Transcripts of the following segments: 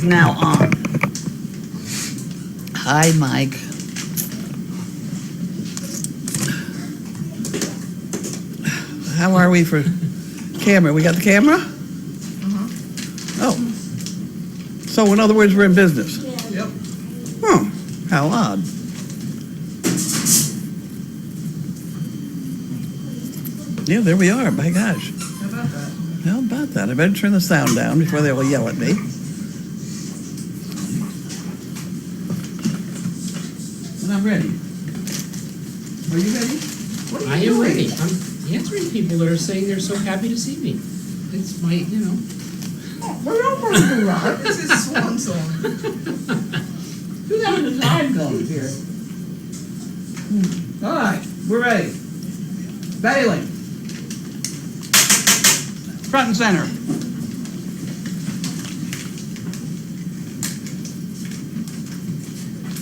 now on. Hi, Mike. How are we for camera? We got the camera? Oh. So in other words, we're in business? Yep. Oh, how odd. Yeah, there we are. My gosh. How about that? How about that? I better turn the sound down before they will yell at me. And I'm ready. Are you ready? What are I you am doing? ready. I'm answering people that are saying they're so happy to see me. It's my, Well, don't worry about that. This is swan song. Do that when the time comes here. All right, we're ready. Bailey. Front and center.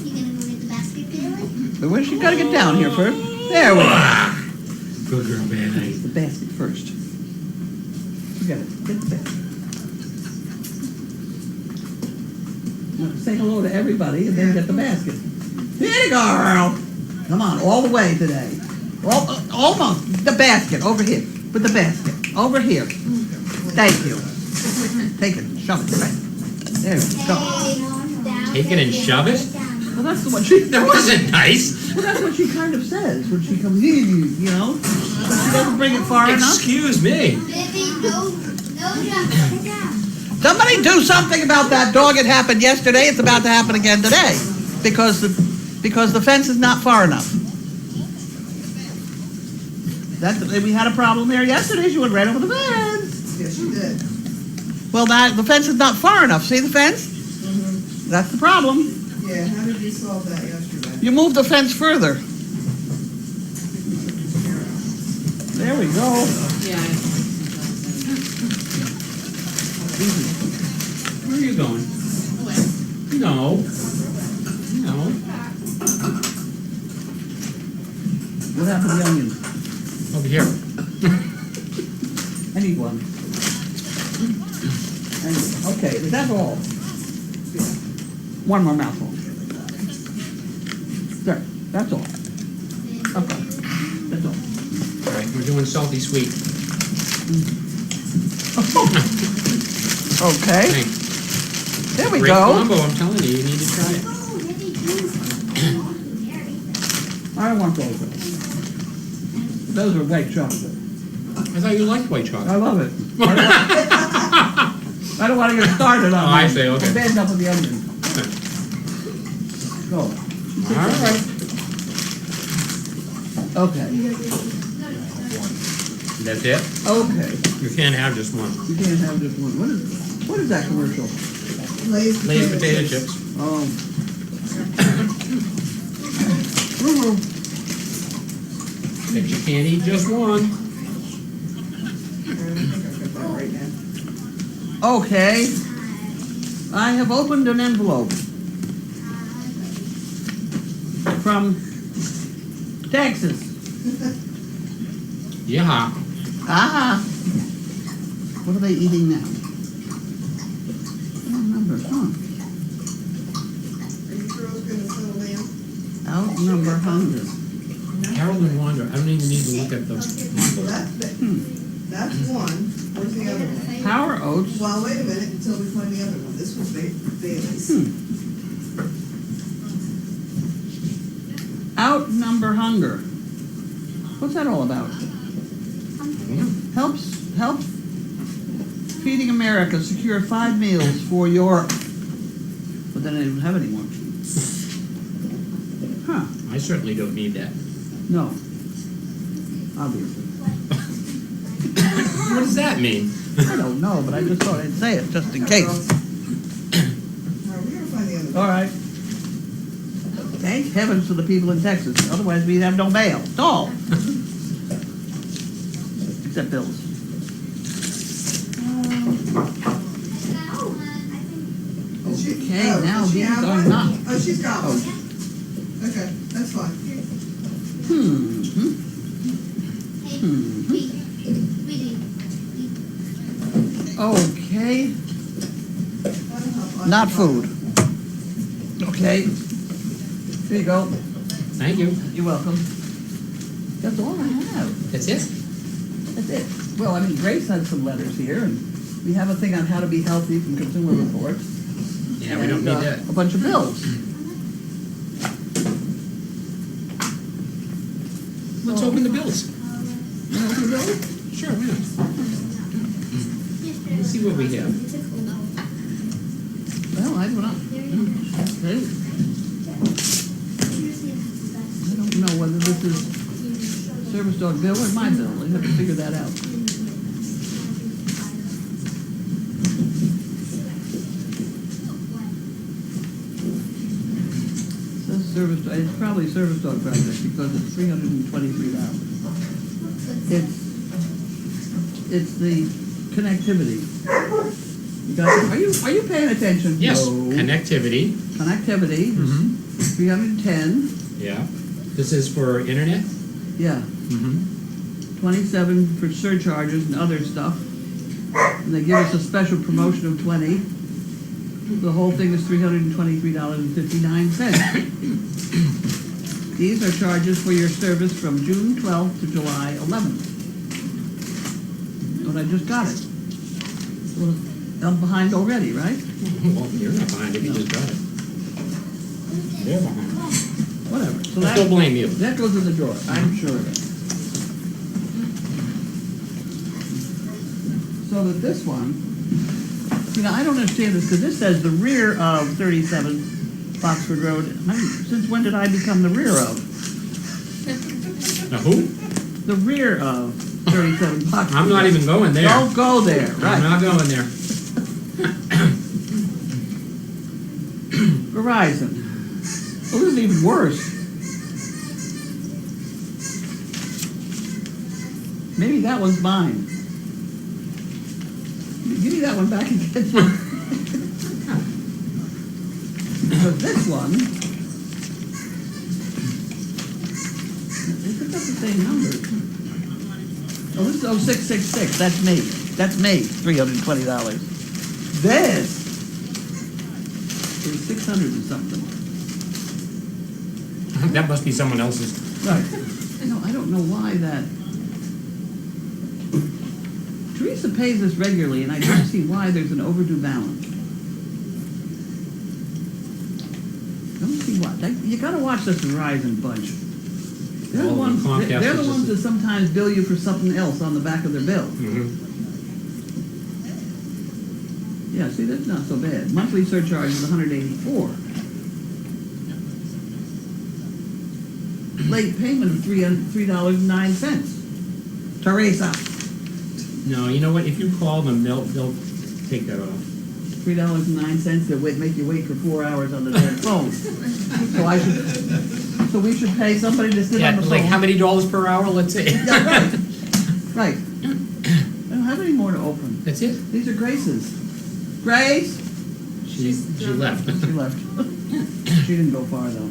You gonna go get the basket, Bailey? But where's she gotta get down here first? There we go. Good girl, Bailey. The basket first. You gotta get the basket. Now, say hello to everybody and then get the basket. Here you go, girl. Come on, all the way today. Almost. The basket over here. Put the basket over here. Thank you. Take it, shove it, right? There we go. Take it and shove it? Well, that's what she. That wasn't nice. Well, that's what she kind of says when she comes in, you know. But she doesn't bring it far enough. Excuse me. Baby, no, jump, sit down. Somebody do something about that dog. It happened yesterday. It's about to happen again today because the fence is not far enough. We had a problem there yesterday. She went right over the fence. Yes, you did. Well, the fence is not far enough. See the fence? That's the problem. Yeah, how did you solve that yesterday? You move the fence further. There we go. Where are you going? No. No. What happened to the onions? Over here. I need one. Okay, is that all? One more mouthful. There, that's all. Okay, that's all. All right, we're doing salty sweet. Okay, Thanks. there we Great go. combo, I'm telling you, you need to try it. Oh, heavy juice. I want those. Those are white chocolate. I thought you liked white I chocolate. love it. I don't want to get started on Oh, I that. see, okay. I'll bend up with the onions. Go. All right. Okay, That's it? okay. You can't have just one. You can't have just one. What is that commercial? Lay's Lay's potato chips. Oh. But you can't eat just one. I think I got that right now. Okay. I have opened an envelope from Texas. Yeah. Ah. What are they eating now? I don't remember, huh? Are you girls gonna settle down? Outnumber hunger. Harold and Wanda, I don't even need to look at those. Well, that's one. Where's the other one? Power oats. Well, wait a minute until we find the other one. This was Bailey's. Outnumber hunger. What's that all about? Helps Feeding America secure 5 meals for your. But then they don't have any more. Huh? I certainly don't need that. No. Obviously. What does that mean? I don't know, but I just thought I'd say it just in case. All right, we're gonna find the other one. All right. Thank heavens for the people in Texas. Otherwise, we'd have no mail at all. Except bills. Is she- Okay, oh, now does she these have are one? not. Oh, she's got one. Okay, that's fine. Okay. not food. Okay? Here you go. Thank you. You're welcome. That's all I have. That's it? That's it. Well, I mean, Grace has some letters here, and we have a thing on how to be healthy from Consumer Reports. Yeah, we don't and, need that. A bunch of bills. Let's open the bills. You know the bills? Sure, why not? Let's see what we have. Well, I don't know. I don't know whether this is service dog bill or my bill. I have to figure that out. Says service dog. It's probably service dog project because it's $323. It's the connectivity. You got it? Are you paying attention? Yes, No. connectivity. Connectivity. Mm-hmm. 310. Yeah. This is for internet? Yeah. Mm-hmm. 27 for surcharges and other stuff. And they give us a special promotion of 20. The whole thing is $323.59. These are charges for your service from June 12th to July 11th. But I just got it. Well, I'm behind already, right? Well, you're not behind if you just got it. They're behind. Whatever. So I still blame you. that goes in the drawer. I'm sure of it. So that this one, I don't understand this because this says the rear of 37 Foxford Road. Since when did I become the rear of? Now who? The rear of 37 Foxford. I'm not even going there. Don't go there. I'm Right. not going there. Verizon. Well, this is even worse. Maybe that one's mine. Give me that one back again. Because this one, they picked up the same numbers. Oh, this is 0666. That's me. That's me. $320. This is 600 and something. That must be someone else's. Right. I don't know why that. Teresa pays this regularly, and I don't see why there's an overdue balance. I don't see why. You gotta watch this Verizon bunch. They're the All the ones. Comcast They're the is ones that just- sometimes bill you for something else on the back of their bill. Mm-hmm. Yeah, see, that's not so bad. Monthly surcharge is $184. Late payment of $3.09. Teresa, No, you know what? If you call them, they'll take that off. $3.09. They'll make you wait for 4 hours on the damn phone. So we should pay somebody to sit Yeah, on the phone. like how many dollars per hour? Let's say. Yeah, right. Right. I don't have any more to open. That's it. These are Grace's. Grace. She left. She left. She didn't go far though.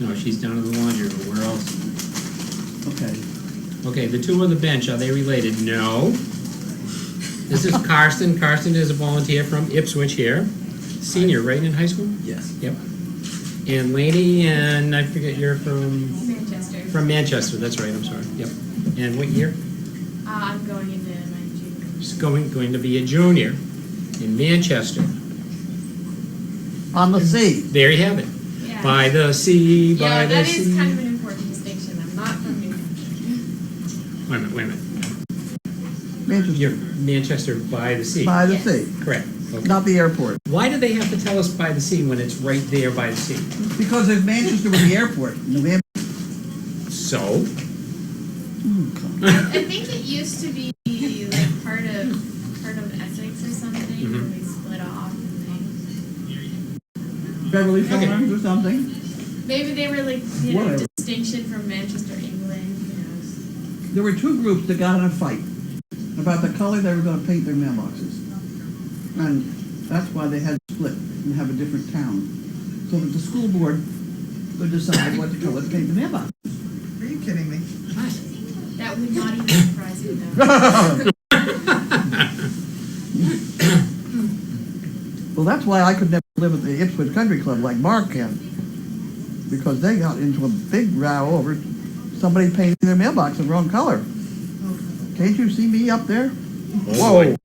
No, she's down in the laundry room. Where else? Okay. Okay, the two on the bench, are they related? No. This is Karsten. Karsten is a volunteer from Ipswich here. Senior, right, in high school? Yes. Yep. And Laney, and I forget, you're from? Manchester. From Manchester, that's right, I'm sorry. Yep. And what year? I'm going into my junior. She's going to be a junior in Manchester. On the sea. There you have it. Yeah. By the sea, by Yeah, the that sea. is kind of an important distinction. I'm not from New Hampshire. Wait a minute. Manchester. You're Manchester by the sea. By the Yes. sea. Correct. Okay. Not the airport. Why do they have to tell us by the sea when it's right there by the sea? Because there's Manchester with the airport. New Hampshire. So? I think it used to be like part of Essex or something, Mhm. and they split off. And Beverly Okay. Farms or something. maybe they were like Whatever. distinction from Manchester, England. Who knows? There were two groups that got in a fight about the color they were going to paint their mailboxes. And that's why they had to split and have a different town. So that the school board would decide what color to paint the mailbox. Are you kidding me? That would not even surprise me though. Well, that's why I could never live at the Ipswich Country Club like Mark can. Because they got into a big row over somebody painting their mailbox the wrong color. Can't you see me up there? Oh, boy.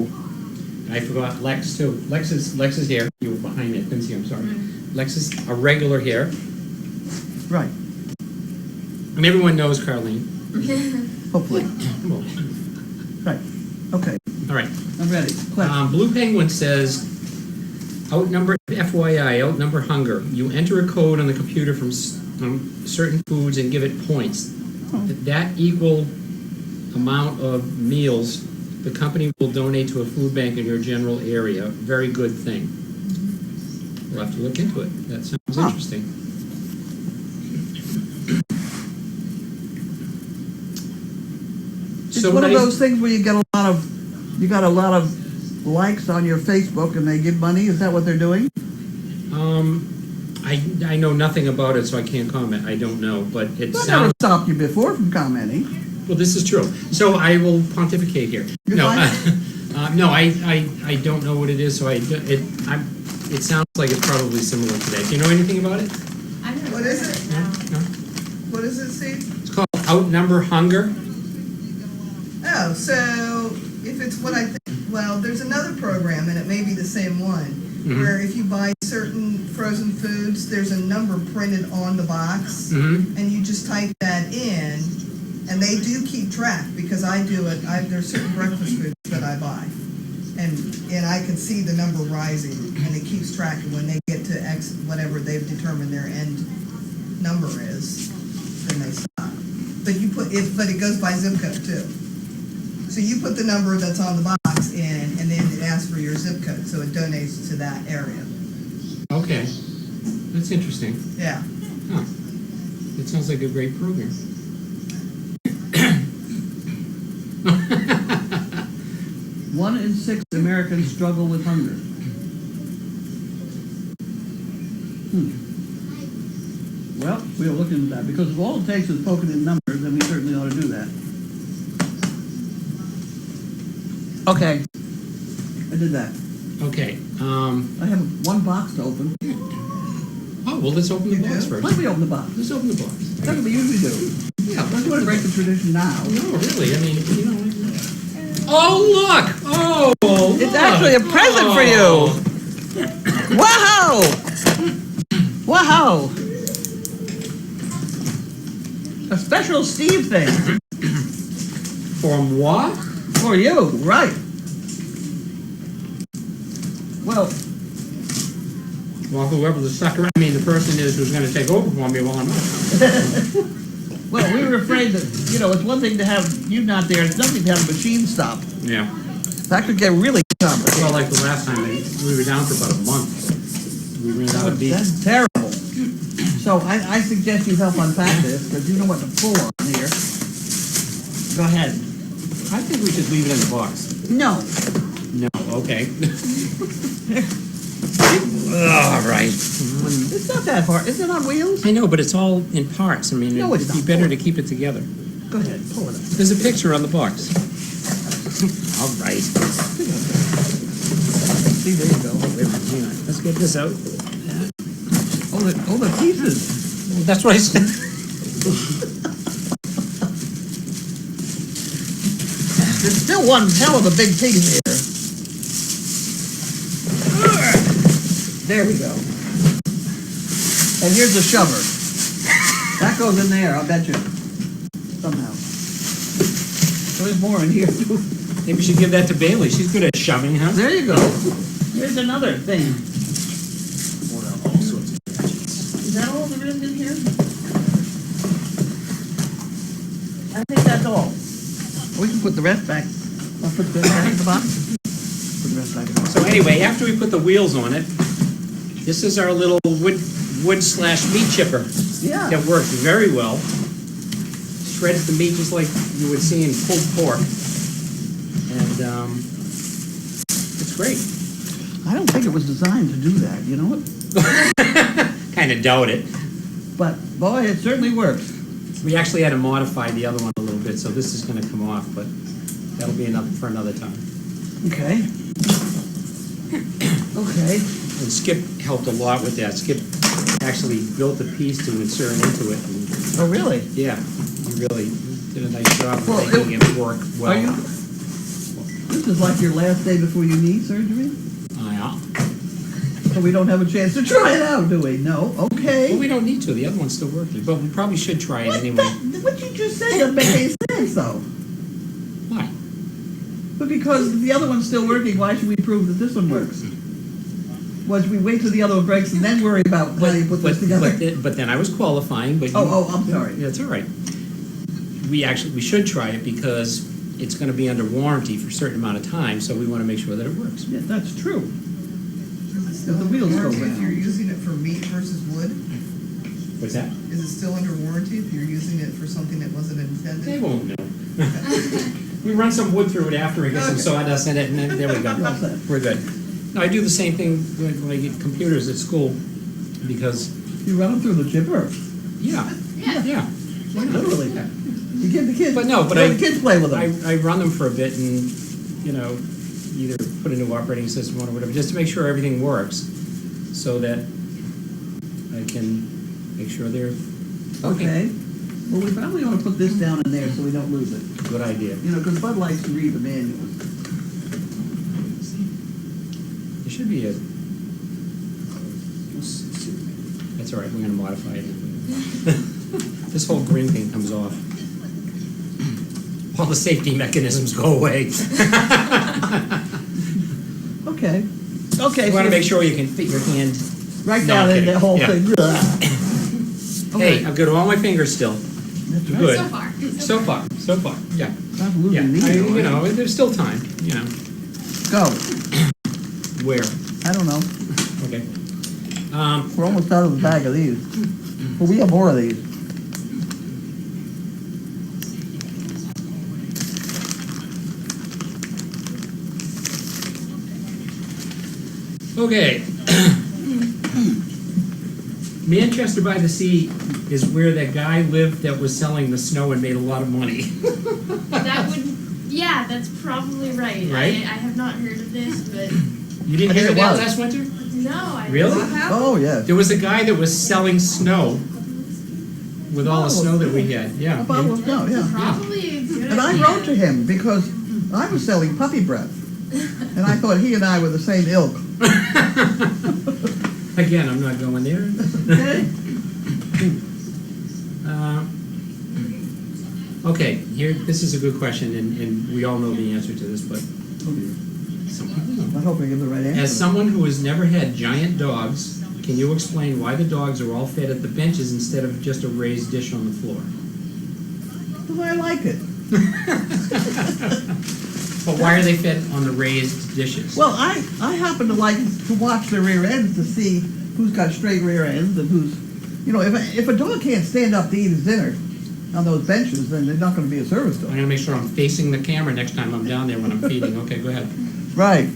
I forgot Lex too. Lex is here. You were behind me. I couldn't see him, sorry. Lex is a regular here. Right, And everyone knows Carlene. hopefully. Well, Right, okay, all right. I'm ready. Question. Blue Penguin says, outnumber, FYI, outnumber hunger. You enter a code on the computer from certain foods and give it points. That equal amount of meals the company will donate to a food bank in your general area. Very good thing. We'll have to look into it. That sounds interesting. It's one of those things where you got a lot of likes on your Facebook and they give money. Is that what they're doing? I know nothing about it, so I can't comment. I don't know, but it That never sounds. stopped you before from commenting. Well, this is true. So I will pontificate here. You're No, fine. no, I don't know what it is. So it sounds like it's probably similar to that. Do you know anything about it? I've never What is heard it? of that. No. What is it, Steve? It's called Outnumber Hunger. Oh, so if it's what I think, well, there's another program, and it may be the same one, where if you buy certain frozen foods, there's a number printed on the box, Mm-hmm. and you just type that in, and they do keep track, because I do it, there's certain breakfast foods that I buy. And I can see the number rising, and it keeps track, and when they get to X, whatever they've determined their end number is, then they stop. But you put it, but it goes by zip code too. So you put the number that's on the box in, and then it asks for your zip code, so it donates to that area. Okay, that's interesting. Yeah. Huh. It sounds like a great program. 1 in 6 Americans struggle with hunger. Well, we'll look into that, because if all it takes is poking in numbers, then we certainly ought to do that. Okay. I did that. Okay. I have one box to open. Oh well, let's open the You box do? first. Why don't we open the box? Let's open the box. That's what we usually do. Yeah. Let's want to break the tradition now. No, really. I mean, you know. Oh look! Oh, It's look. actually a present for you. Wow! Wow! A special Steve thing For what? for you, right? Well, Well, whoever the sucker, I mean, the person is who's going to take over for me while I'm not. well, we were afraid that, you know, it's one thing to have you not there, it's nothing to have a machine stop. Yeah. That could get really complicated. Well, like the last time, we were down for about a month. We ran out of beef. That's terrible. So I suggest you help unpack this, because you know what to pull on here. Go ahead. I think we should leave it in the box. No. No, okay. All right. It's not that hard. Is it on wheels? I know, but it's all in parts. I mean, No, it's it'd be not. better to keep it together. Go ahead, pull it up. There's a picture on the box. All right. See, there you go. Wait a minute, hang on. Let's get this out. Oh, the pieces. That's what I said. There's still one hell of a big piece here. There we go. And here's the shover. That goes in there, I'll bet you. Somehow. So there's more in here too. Maybe we should give that to Bailey. She's good at shoving, huh? There you go. Here's another thing. All sorts of gadgets. Is that all there is in here? I think that's all. We can put the rest back. I'll put the rest back in the box. Put the rest back in the box. So anyway, after we put the wheels on it, this is our little wood/meat chipper. Yeah. That works very well. Shreds the meat just like you would see in pulled pork. And it's great. I don't think it was designed to do that, you know what? Kind of doubt it. But boy, it certainly works. We actually had to modify the other one a little bit, so this is going to come off, but that'll be for another time. Okay. Okay. And Skip helped a lot with that. Skip actually built a piece to insert into it. And, Oh, really? yeah, he really did a nice job of Well, making it work well. Are you, this is like your last day before your knee surgery? Yeah. So we don't have a chance to try it out, do we? No? Well, Okay. we don't need to. The other one's still working, but we probably should try it What, anyway. what you just said doesn't make any sense, though. Why? But because the other one's still working, why should we prove that this one works? Why should we wait till the other one breaks and then worry about how you put this together? But then I was qualifying, but you. Oh, I'm sorry. That's all right. We should try it because it's gonna be under warranty for a certain amount of time, so we wanna make sure that it works. Yeah, that's true. Is it still If the wheels under go warranty if round. you're using it for meat versus wood? What's that? Is it still under warranty if you're using it for something that wasn't They intended? won't know. We run some wood through it after, we get some Okay. sawdust in it, and then, there we You're all go. set. We're good. No, I do the same thing when I get computers at school, because, You run them through the chipper, yeah, yeah. literally. You give the kids, But no, but let I- the kids play with them. I run them for a bit and, you know, either put a new operating system on or whatever, just to make sure everything works, so that I can make sure they're working. Okay. Well, we probably ought to put this down in there so we don't lose it. Good idea. You know, because Bud likes to read the manuals. There should be a. That's all right, we're gonna modify it. This whole green thing comes off. All the safety mechanisms go away. Okay. Okay. You wanna so make sure you can fit your hand. Right No, down I'm in the kidding. whole Yeah. thing. Hey, I've got all my fingers still. That's right. Good. So far. So far, yeah. Stop losing Yeah, these. you know, there's still time, you know. Go. Where? I don't know. Okay. We're almost out of the bag of these. Well, we have more of these. Okay. Manchester by the Sea is where that guy lived that was selling the snow and made a lot of money. That would, yeah, that's probably right. Right? I have not heard of this, but You didn't I hear think it that was. last winter? no, I Really? Oh, yeah. There was a guy that was selling snow with all the snow that we had, yeah. A bottle of snow, yeah. Probably a good And I idea. wrote to him because I was selling puppy breath. And I thought he and I were the same ilk. Again, I'm not going there. Okay? Okay, here, this is a good question, and we all know the answer to this, but some people don't. I hope I give the right As answer. someone who has never had giant dogs, can you explain why the dogs are all fed at the benches instead of just a raised dish on the floor? Because I like it. But why are they fed on the raised dishes? Well, I happen to like to watch the rear ends to see who's got straight rear ends and who's, you know, if a dog can't stand up to eat his dinner on those benches, then they're not going to be a service I'm dog. gonna make sure I'm facing the camera next time I'm down there when I'm feeding. Okay, go ahead. Right.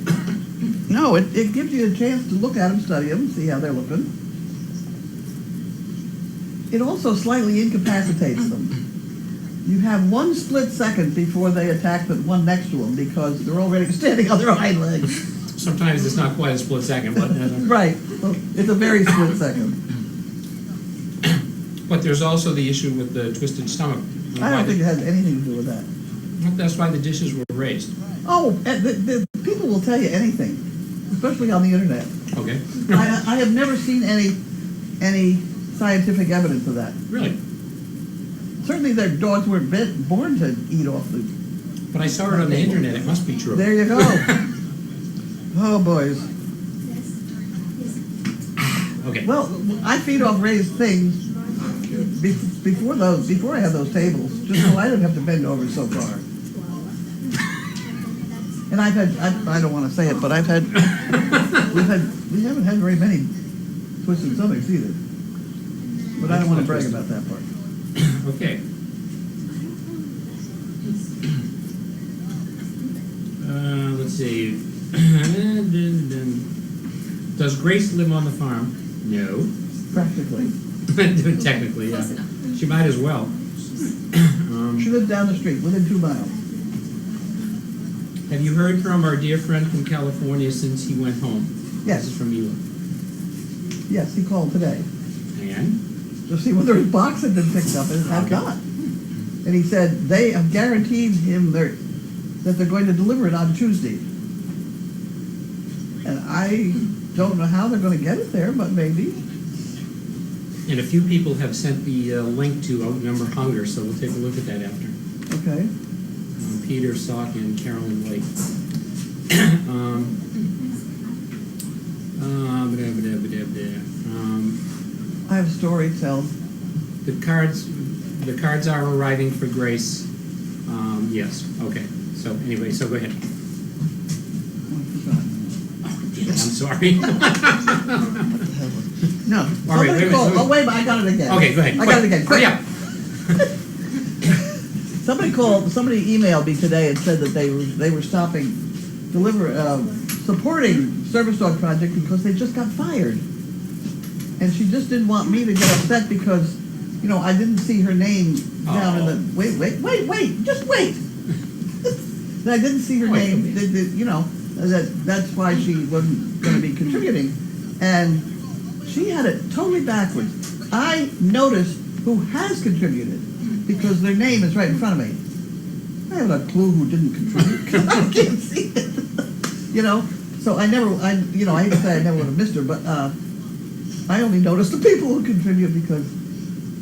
No, it gives you a chance to look at them, study them, see how they're looking. It also slightly incapacitates them. You have one split second before they attack the one next to them because they're already standing on their hind legs. Sometimes it's not quite a split second, but, Right. Well, it's a very split second. but there's also the issue with the twisted stomach. I don't think it has anything to do with that. That's why the dishes were raised. Oh, and the people will tell you anything, especially on the internet. Okay. I have never seen any scientific evidence of that. Really? Certainly their dogs weren't born to eat off the... But I saw it on the internet. It must be true. There you go. Oh, boys. Okay. Well, I feed off raised things before I had those tables, just so I didn't have to bend over so far. And I've had, I don't want to say it, but we haven't had very many twisted stomachs either. But I don't want to brag about that part. Okay. Let's see. Does Grace live on the farm? No. Practically. Technically, Close yeah. enough. She might as well. She lived down the street, within 2 miles. Have you heard from our dear friend from California since he went home? Yes. This is from Ela. Yes, he called today And? to see whether his box had been picked up, and it had not. And he said they have guaranteed him that they're going to deliver it on Tuesday. And I don't know how they're going to get it there, but maybe. And a few people have sent the link to Outnumber Hunger, so we'll take a look at that after. Okay. Peter Sock and Carolyn Blake. I have a story to tell. The cards are arriving for Grace. Yes, okay. So anyway, so go ahead. I'm sorry. No. All right, Somebody wait, called. wait. Oh, wait, I got it again. Okay, go ahead. I got it again. Quick. Hurry up. Somebody emailed me today and said that they were supporting Service Dog Project because they just got fired. And she just didn't want me to get upset because, you know, I didn't see her name down in the, wait, just wait. I didn't see her Wait. name, you know, that's why she wasn't going to be contributing. And she had it totally backwards. I noticed who has contributed because their name is right in front of me. I have a clue who didn't contribute because I can't see it. You know, so I hate to say I never would have missed her, but I only notice the people who contribute because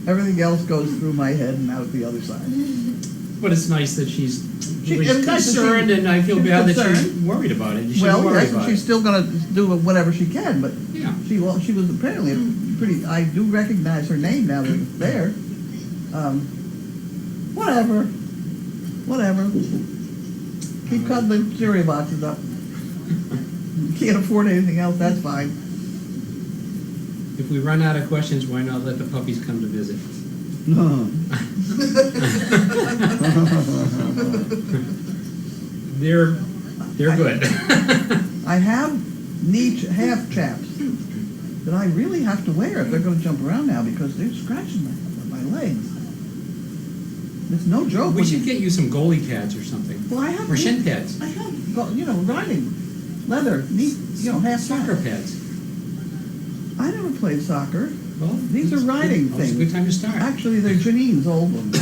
everything else goes through my head and out the other side. But it's nice that she's It's nice that concerned, and I feel she's bad that she's concerned. worried about it. She Well, shouldn't worry yes, and about she's it. still going to do whatever she can, but Yeah. she was apparently a pretty. I do recognize her name now that it's there. Whatever. Keep cuddling cereal boxes up. Can't afford anything else. That's fine. If we run out of questions, why not let the puppies come to visit? They're good. I have knee half chaps that I really have to wear if they're going to jump around now because they're scratching my legs. It's no joke. We when should you- get you some goalie pads or something. Well, I have Or shin pads. I have, riding leather, knee, half Soccer chaps. pads. I never played soccer. Well, These are riding That was a things. good time to start. Actually, they're Janine's old ones.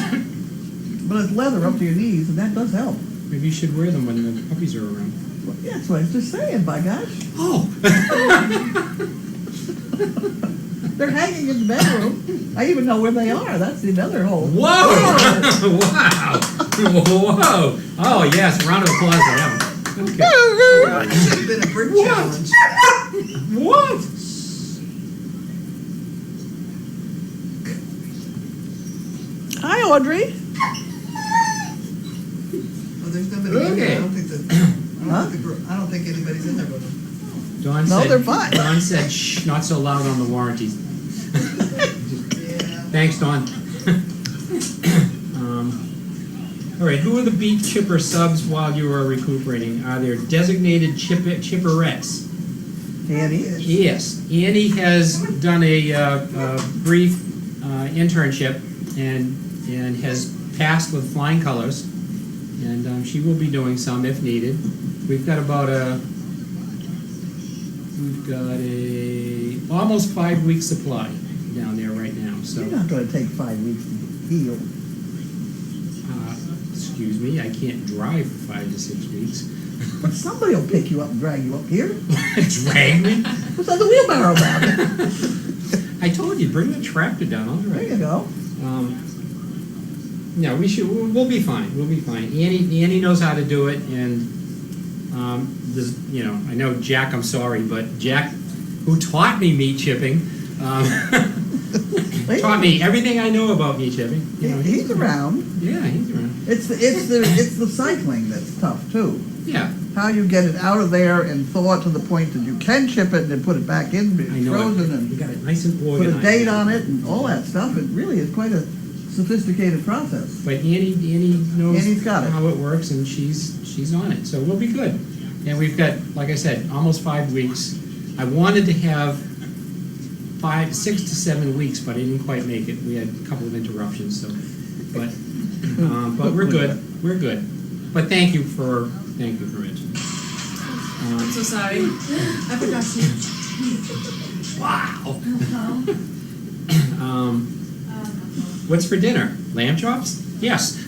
But it's leather up to your knees, and that does help. Maybe you should wear them when the puppies are around. Well, yeah, that's what I was just saying, by gosh. Oh! They're hanging in the bedroom. I even know where they are. That's the other hole. Whoa! Wow! Whoa! Oh, yes, round of applause for them. Okay. It should have been a brick challenge. What? Hi, Audrey. Well, there's nobody in there. I don't think I don't think anybody's in there with them. Dawn No, said, they're fine. Dawn said, shh, not so loud on the warranties. Yeah. Thanks, Dawn. All right, who are the beef chipper subs while you are recuperating? Are there designated chipperettes? Annie. Yes, Annie has done a brief internship and has passed with flying colors, and she will be doing some if needed. We've got a almost 5 week supply down there right now. So, You're not going to take 5 weeks to heal. excuse me, I can't drive for 5 to 6 weeks. But somebody will pick you up and drag you up here. Drag me? What's on the wheelbarrow about it? I told you, bring the tractor down. I'll There drive. you go. No, we'll be fine. We'll be fine. Annie knows how to do it, and I know Jack. I'm sorry, but Jack, who taught me meat chipping, taught me everything I know about meat chipping. He's around. Yeah, he's around. It's the cycling that's tough too. Yeah, How you get it out of there and thaw it to the point that you can chip it and then put it back in, I know. frozen, We and got it nice and put organized. a date on it and all that stuff. It really is quite a sophisticated process. But Annie knows Annie's got it. how it works, and she's on it. So we'll be good. And we've got, like I said, almost 5 weeks. I wanted to have 6 to 7 weeks, but I didn't quite make it. We had a couple of interruptions. So, but we're good. We're good. But thank you for it. I'm so sorry. I forgot you. Wow. What's for dinner? Lamb chops? Yes.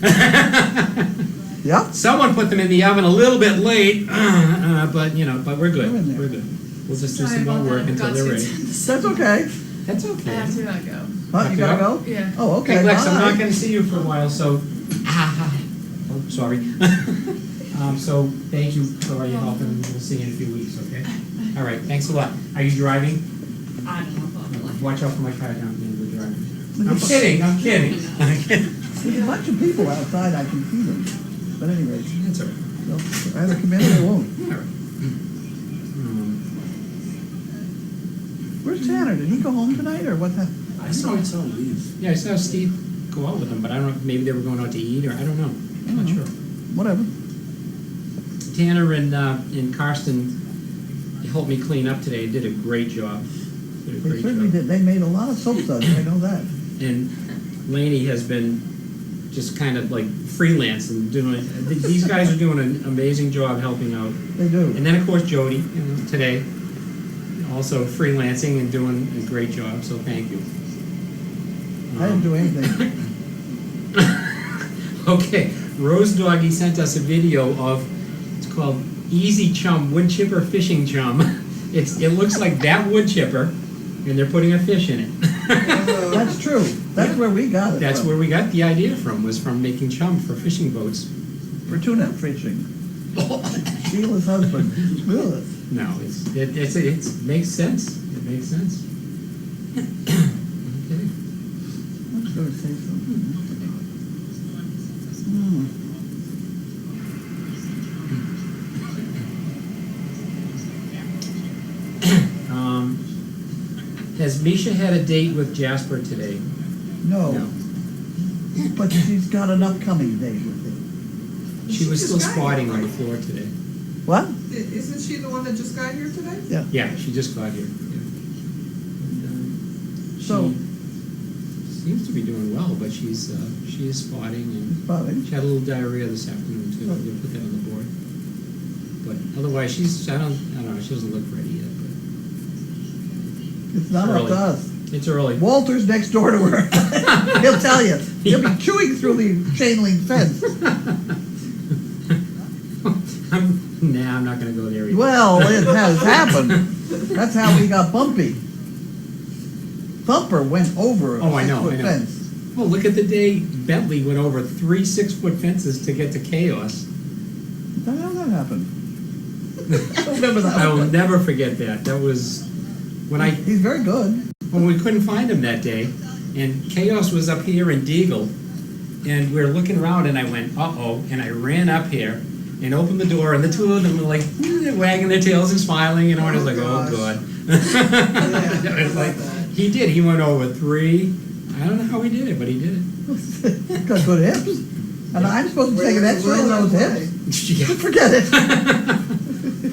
Yep. Someone put them in the oven a little bit late, but but we're good. They're in there. We're good. We'll just do Sorry some more about work that. until Got they're to ready. That's okay. That's I okay. have to go. Huh, you gotta go? Yeah. Oh, okay. Hey, Lex, I'm bye. not going to see you for a while, so. Oh, sorry. So thank you for all your help, and we'll see you in a few weeks. Okay. All right. Thanks a lot. Are you driving? I don't know. Watch out for my car down there. We're driving. I'm kidding. I'm kidding. I'm kidding. There's a bunch of people outside, I can see them. But anyway, That's all right. they'll either come in or they won't. All right. Where's Tanner? Did he go home tonight or what happened? I saw leave. Yeah, I saw Steve go out with them, but I don't know. Maybe they were going out to eat, or I don't know. I'm not sure. Whatever. Tanner and Karsten helped me clean up today. Did a great job. Did a They great certainly job. did. They made a lot of soap suds, I know that. And Laney has been just kind of like freelance and doing. These guys are doing an amazing job helping out. They do. And then of course Jody, today, also freelancing and doing a great job. So thank you. I didn't do anything. Okay, Rose Doggy sent us a video of, it's called Easy Chum Wood Chipper Fishing Chum. It looks like that wood chipper, and they're putting a fish in it. That's true. That's where we got it That's from. where we got the idea from, was from making chum for fishing boats. For tuna fishing. Sheila's husband. Ugh. No, it makes sense. It makes sense. Okay. I was going to say something. Hmm. Has Misha had a date with Jasper today? No. No. But she's got an upcoming date with him. She was still just got squatting here, on the right? floor today. What? Isn't she the one that just got here today? Yeah, she just got here. Yeah. So, She seems to be doing well, but she is spotting, and Bobby, she had a little diarrhea this afternoon too. We'll put that on the board. But otherwise, I don't know. She doesn't look ready yet. it's not up Early. to us. But it's early. Walter's next door to her. He'll tell you. He'll be chewing through the chain link fence. I'm not going to go there either. Well, it has happened. That's how we got bumpy. Thumper went over a Oh, I know, 6-foot I know. fence. Well, look at the day Bentley went over 3 6-foot fences to get to Chaos. How did that happen? I don't remember that I will one. never forget that. That was when He's very good. we couldn't find him that day, and Chaos was up here in Deagle, and we were looking around, and I went, uh-oh, and I ran up here and opened the door, and the two of them were like wagging their tails and smiling, and I was like, oh, gosh. God. It was like, he did. He went over 3. I don't know how he did it, but he did it. Got good hips. And I'm supposed to take an X-ray on those hips. Yeah. Forget it.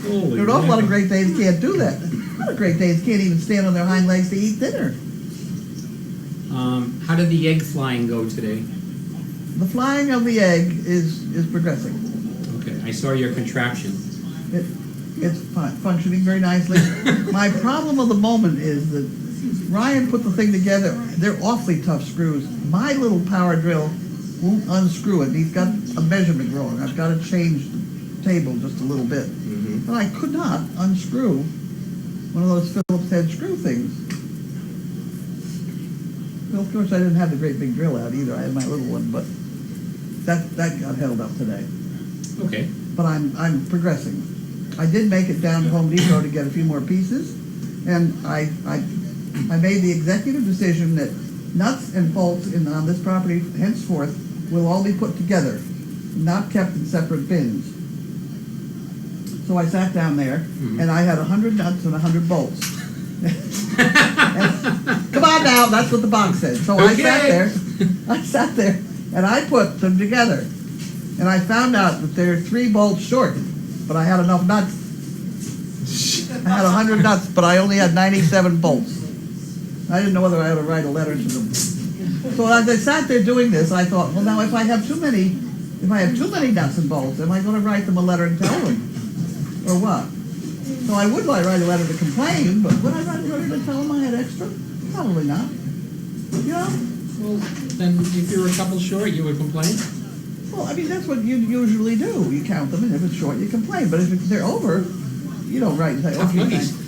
Holy There are an awful lot of mackerel. Great Danes can't do that. A lot of Great Danes can't even stand on their hind legs to eat dinner. How did the egg flying go today? The flying of the egg is progressing. Okay, I saw your contraption. It's functioning very nicely. My problem of the moment is that Ryan put the thing together. They're awfully tough screws. My little power drill won't unscrew it. He's got a measurement wrong. I've got to change the table just a little bit. Mm-hmm. But I could not unscrew one of those Phillips head screw things. Well, of course, I didn't have the great big drill out either. I had my little one, but that got held up today. Okay. But I'm progressing. I did make it down to Home Depot to get a few more pieces, and I made the executive decision that nuts and bolts on this property henceforth will all be put together, not kept in separate bins. So I sat down there, and I had 100 nuts and 100 bolts. Come on now, that's what the box said. So I sat there, and I put them together. And I found out that they're 3 bolts short, but I had enough nuts. I had 100 nuts, but I only had 97 bolts. I didn't know whether I ought to write a letter to them. So as I sat there doing this, I thought, well, now if I have too many nuts and bolts, am I going to write them a letter and tell them, or what? So I would like write a letter to complain, but would I write a letter to tell them I had extra? Probably not. You know? Well, then if you were a couple short, you would complain? Well, I mean, that's what you usually do. You count them, and if it's short, you complain. But if they're over, you don't write and say, Tough okay, monkeys. thanks.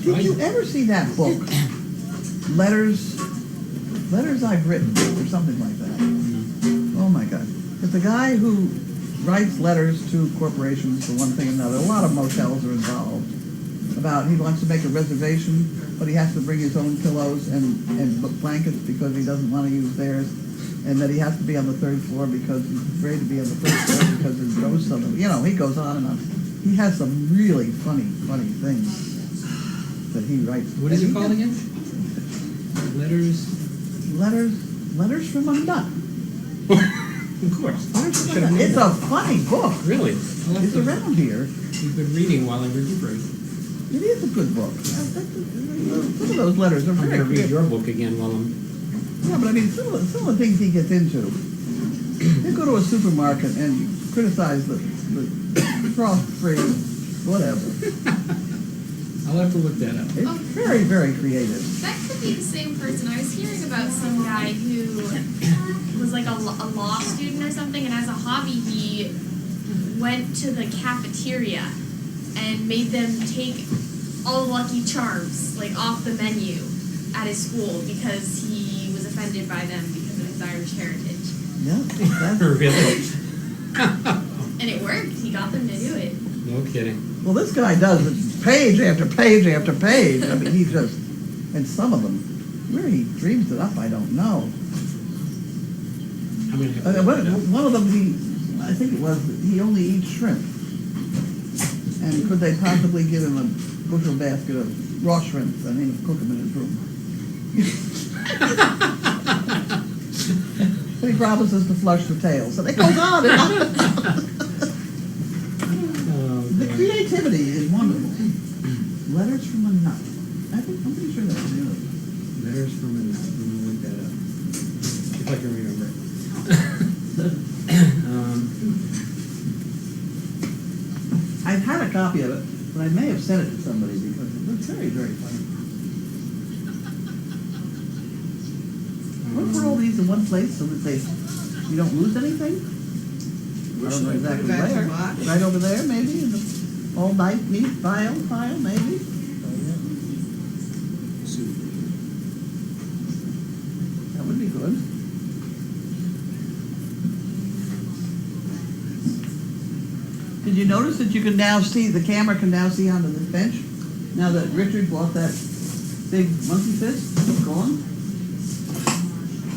Did you ever see that book? Letters I've Written, or something like that. Oh, my God. It's a guy who writes letters to corporations for one thing or another. A lot of motels are involved. About he wants to make a reservation, but he has to bring his own pillows and blankets because he doesn't want to use theirs, and that he has to be on the third floor because he's afraid to be on the first floor because there's ghosts on him. You know, he goes on and on. He has some really funny things that he writes. What is it called again? Letters from a nut. Of course. Letters from a Should've nut. known It's that. a funny book. Really? It's around here. You've been reading while I'm recuperating. It is a good book. Some of those letters are I'm very going to read good. your book again while I'm... Yeah, but I mean, some of the things he gets into. He'll go to a supermarket and criticize the frost-free, whatever. I'll have to look that up. It's very, very creative. That could be the same person. I was hearing about some guy who was like a law student or something, and as a hobby, he went to the cafeteria and made them take all Lucky Charms, like, off the menu at his school because he was offended by them because of his Irish heritage. Yeah, that's, Really? And it worked. He got them to do it. No kidding. well, this guy does it page after page after page. I mean, he just, and some of them, where he dreams it up, I don't know. I'm going to have to look that up. One of them, I think it was, he only eats shrimp. And could they possibly give him a bushel basket of raw shrimp and he'd cook them in his room? And he promises to flush the tail. So it goes on and on. Oh, The God. creativity is wonderful. Letters from a nut. I'm pretty sure that's the other. Letters from a nut. Let me look that up. If I can remember. I've had a copy of it, but I may have sent it to somebody because it looks very, very funny. We'll put all these in one place so that you don't lose anything. I don't know exactly Put it back in where. the box. Right over there, maybe, in the all night neat file, maybe. That would be good. Did you notice that you can now see, the camera can now see onto this bench? Now that Richard bought that big monkey fist, it's gone?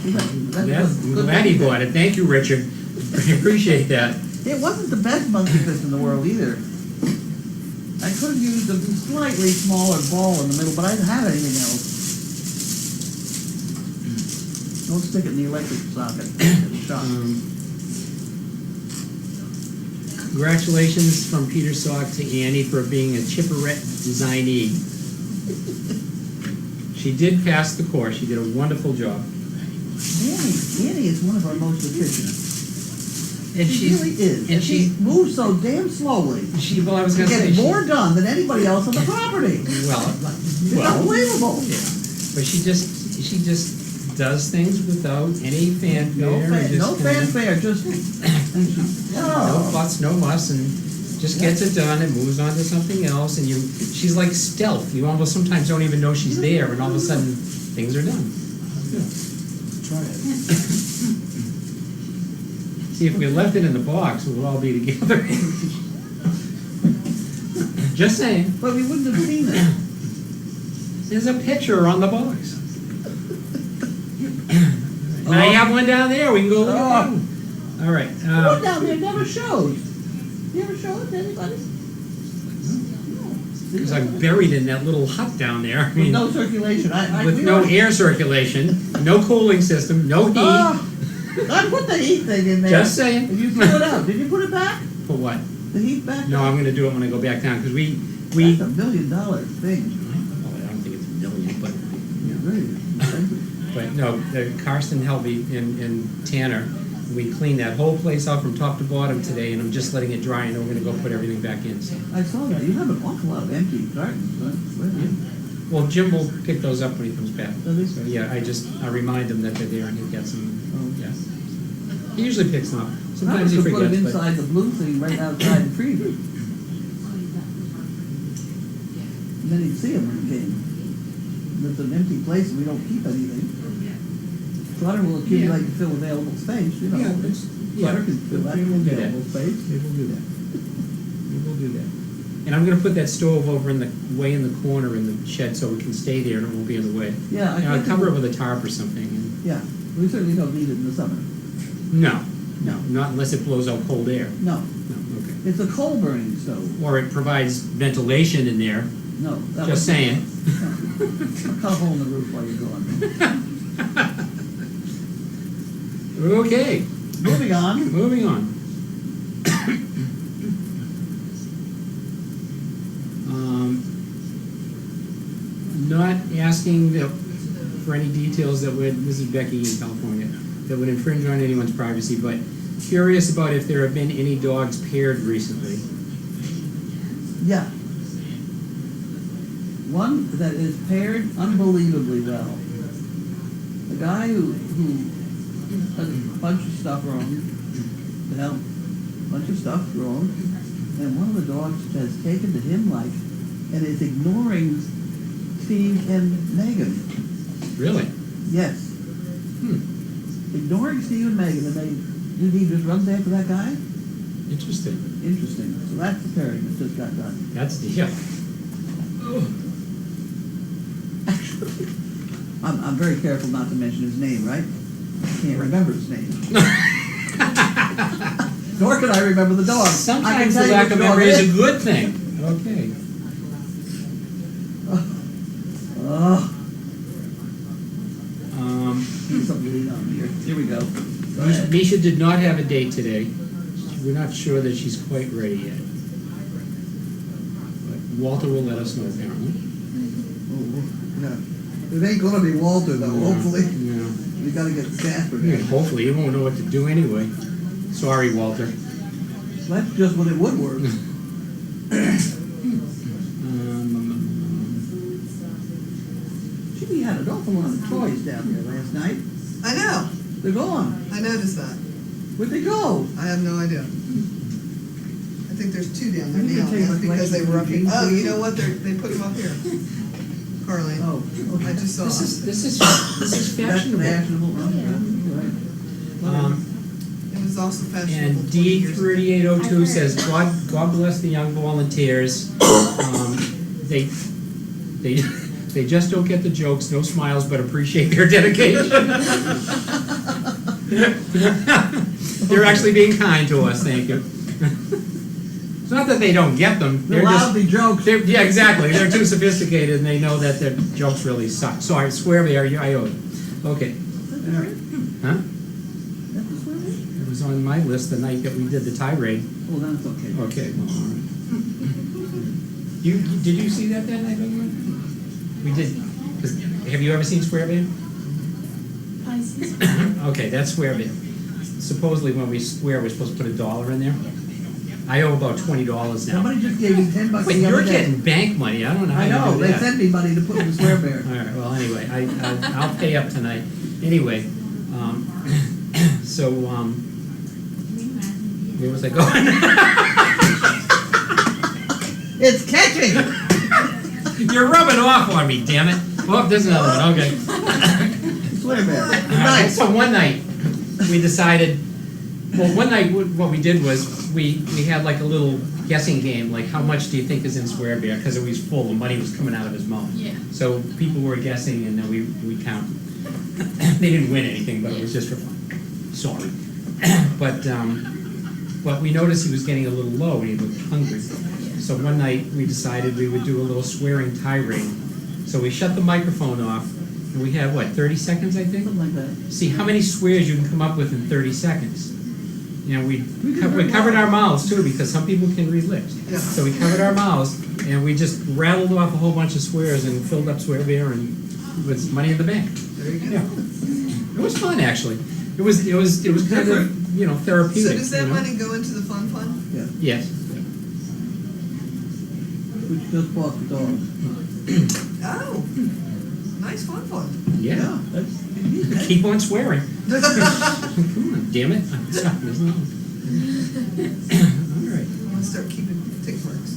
I'm glad he bought it. Thank you, Richard. I appreciate that. It wasn't the best monkey fist in the world either. I could have used a slightly smaller ball in the middle, but I didn't have anything else. Don't stick it in the electric socket. It's shot. Congratulations from Peter Salk to Annie for being a Chipperette designee. She did pass the course. She did a wonderful job. Annie is one of our most efficient. And She really is. And she moves so damn slowly. Well, I was To going to say. get more done than anybody else on the property. It's Well, unbelievable. yeah. But she just does things without any fanfare. No and just kinda- fanfare, just. No fuss, no muss, and just gets it done and moves on to something else. And she's like stealth. You almost sometimes don't even know she's there, and all of a sudden things are done. Try it. See, if we left it in the box, we would all be together. Just saying. But we wouldn't have seen it. There's a picture on the box. And I have one down there. We can go look at that one. All right. The one down there never shows. You ever show it to anybody? Because I'm buried in that little hut down there. I With mean, no circulation. with we no were- air circulation, no cooling system, no heat. Ah, I put the heat thing in there. Just saying. And you threw it out. Did you put it back? For what? The heat back? No, I'm going to do it when I go back down because we. That's $1 million thing. Well, I don't think it's a million, but Yeah, very expensive. no, Karsten Helvey and Tanner We cleaned that whole place out from top to bottom today, and I'm just letting it dry, and then we're gonna go put everything back in, so. I saw that. You have an awful lot of empty gardens, right? Where are you? Well, Jim will pick those up when he comes back. Oh, this So, way? yeah, I remind him that they're there, and he gets them, Oh. yeah. He usually picks them up. I Sometimes he was to put it forgets, but. inside the blue thing right outside the freezer. And then he'd see him when he came. If it's an empty place and we don't keep anything. Clutter will accumulate to fill available space, you know. Yeah, Clutter can fill that We will do that. available space. We will do that. We will do that. And I'm gonna put that stove over in the, way in the corner in the shed so it can stay there and it won't be in the way. Yeah, I And I'll think cover it we'll- with a tarp or something. And Yeah, we certainly don't need it in the summer. no, not unless it blows out cold air. No, No, okay. it's a coal burning stove. Or it provides ventilation in there. No. that Just would- saying. No. I'll cut a hole in the roof while you're gone. Okay, Moving on. moving on. Not asking for any details that would, this is Becky in California, that would infringe on anyone's privacy, but curious about if there have been any dogs paired recently. Yeah. One that is paired unbelievably well. The guy who has a bunch of stuff wrong, well, bunch of stuff wrong, and one of the dogs has taken to him like, and is ignoring Steve and Megan. Really? Yes. Ignoring Steve and Megan, and he just runs after that guy? Interesting. Interesting. So that's the pairing that just got done. That's, yeah. I'm very careful not to mention his name, right? I can't remember his name. Nor can I remember the dog. I can Sometimes tell the you lack which of dog memory it is a good thing. Okay. Oh, Um, something to lean on here. Here we go. Go ahead. Misha did not have a date today. We're not sure that she's quite ready yet. But Walter will let us know apparently. Oh, yeah. It ain't gonna be Walter though, hopefully. Yeah. We gotta get Casper Yeah, here. hopefully, he won't know what to do anyway. Sorry, Walter. That's just when it would work. Jimmy had an awful lot of toys down there last night. I know, They're gone. I noticed that. Where'd they go? I have no idea. I think there's two down there Maybe now, they take that's my because they were up here. collection Oh, of you know what, they put them up here. Carly, Oh, I okay. just saw. This is That's fashionable. fashionable. Oh, yeah, you're right. It was also fashionable And 20 D years ago. 3802 says, God bless the young volunteers. They just don't get the jokes, no smiles, but appreciate their dedication. They're actually being kind to us, thank you. It's not that they don't get them, They're they're just, lousy jokes. yeah, exactly, they're too sophisticated and they know that their jokes really suck. Sorry, swear me, I owe it. Okay. Huh? That's the swear. It was on my list the night that we did the tirade. Well, that's okay. Okay, well, all right. Did you see that night, by the way? We did, 'cause have you ever seen Square Band? Okay, that's Square Band. Supposedly when we swear, we're supposed to put $1 in there. I owe about $20 now. Somebody just gave me $10 But the you're other day. getting bank money, I don't know how I you know, do they that. sent me money to put in the swear bear. All right, well, anyway, I'll pay up tonight. Anyway, so, where was I going? It's catching! You're rubbing off on me, damn it. Oh, there's another one, okay. Swear bear. All right, Nice. so one night, we decided, well, one night, what we did was, we had like a little guessing game, like how much do you think is in Swear Bear? Because it was full, the money was coming out of his mouth. Yeah. So people were guessing and then we counted. They didn't win anything, but it was just for fun. Sorry. But we noticed he was getting a little low and he looked hungry. So one night, we decided we would do a little swearing tirade. So we shut the microphone off and we had, what, 30 seconds, I think? Something like that. See how many swears you can come up with in 30 seconds. You know, we can very covered well. our mouths too, because some people can read lips. Yeah. So we covered our mouths, and we just rattled off a whole bunch of swears and filled up Swear Bear and with money in the bank. There you go. Yeah. It was fun, actually. It was kind of So therapeutic. does that money go into the fun fund? Yes. We just bought the dog. Oh, nice fun fund. Yeah. That's, Keep on swearing. Come on, damn it. Stop, isn't it? All right. I'm gonna start keeping tick marks.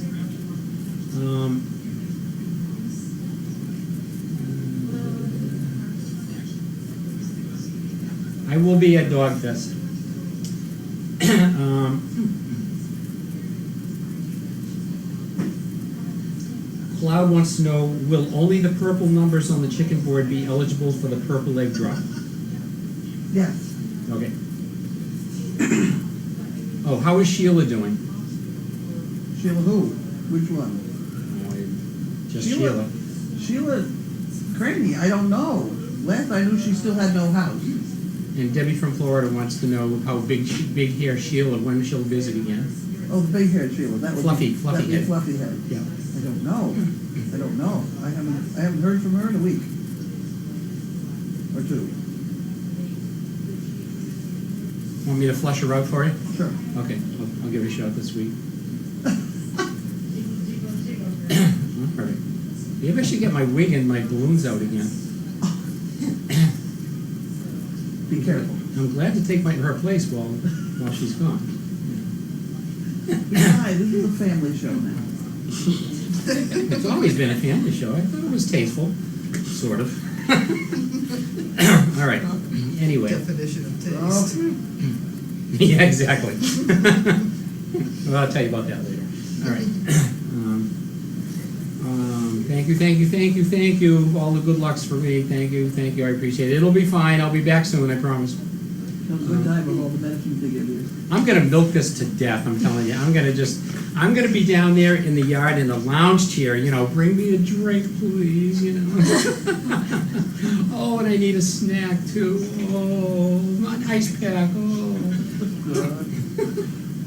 I will be at Dog Fest. Cloud wants to know, will only the purple numbers on the chicken board be eligible for the purple egg drop? yes. Okay. Oh, how is Sheila doing? Sheila who? Which one? Just Sheila. Sheila. Sheila Craney, I don't know. Last I knew she still had no house. And Debbie from Florida wants to know how big hair Sheila, when she'll visit again. Oh, the big haired Sheila. That would Fluffy be, head. that'd be fluffy head. Yeah. I don't know. I don't know. I haven't heard from her in a week or two. Want me to flush her out for you? Sure. Okay, I'll give it a shot this week. All right. Maybe I should get my wig and my balloons out again. Be careful. I'm glad to take her place while she's gone. Hi, this is a family show now. It's always been a family show. I thought it was tasteful, sort of. All right. Anyway. Definition of taste. Okay. Yeah, exactly. Well, I'll tell you about that later. All right. Thank you. All the good lucks for me. Thank you. I appreciate it. It'll be fine. I'll be back soon, I promise. Have a good time with all the medicines they give you. I'm gonna milk this to death, I'm telling you. I'm gonna be down there in the yard in the lounge chair, bring me a drink, please, Oh, and I need a snack too. Oh, an ice pack.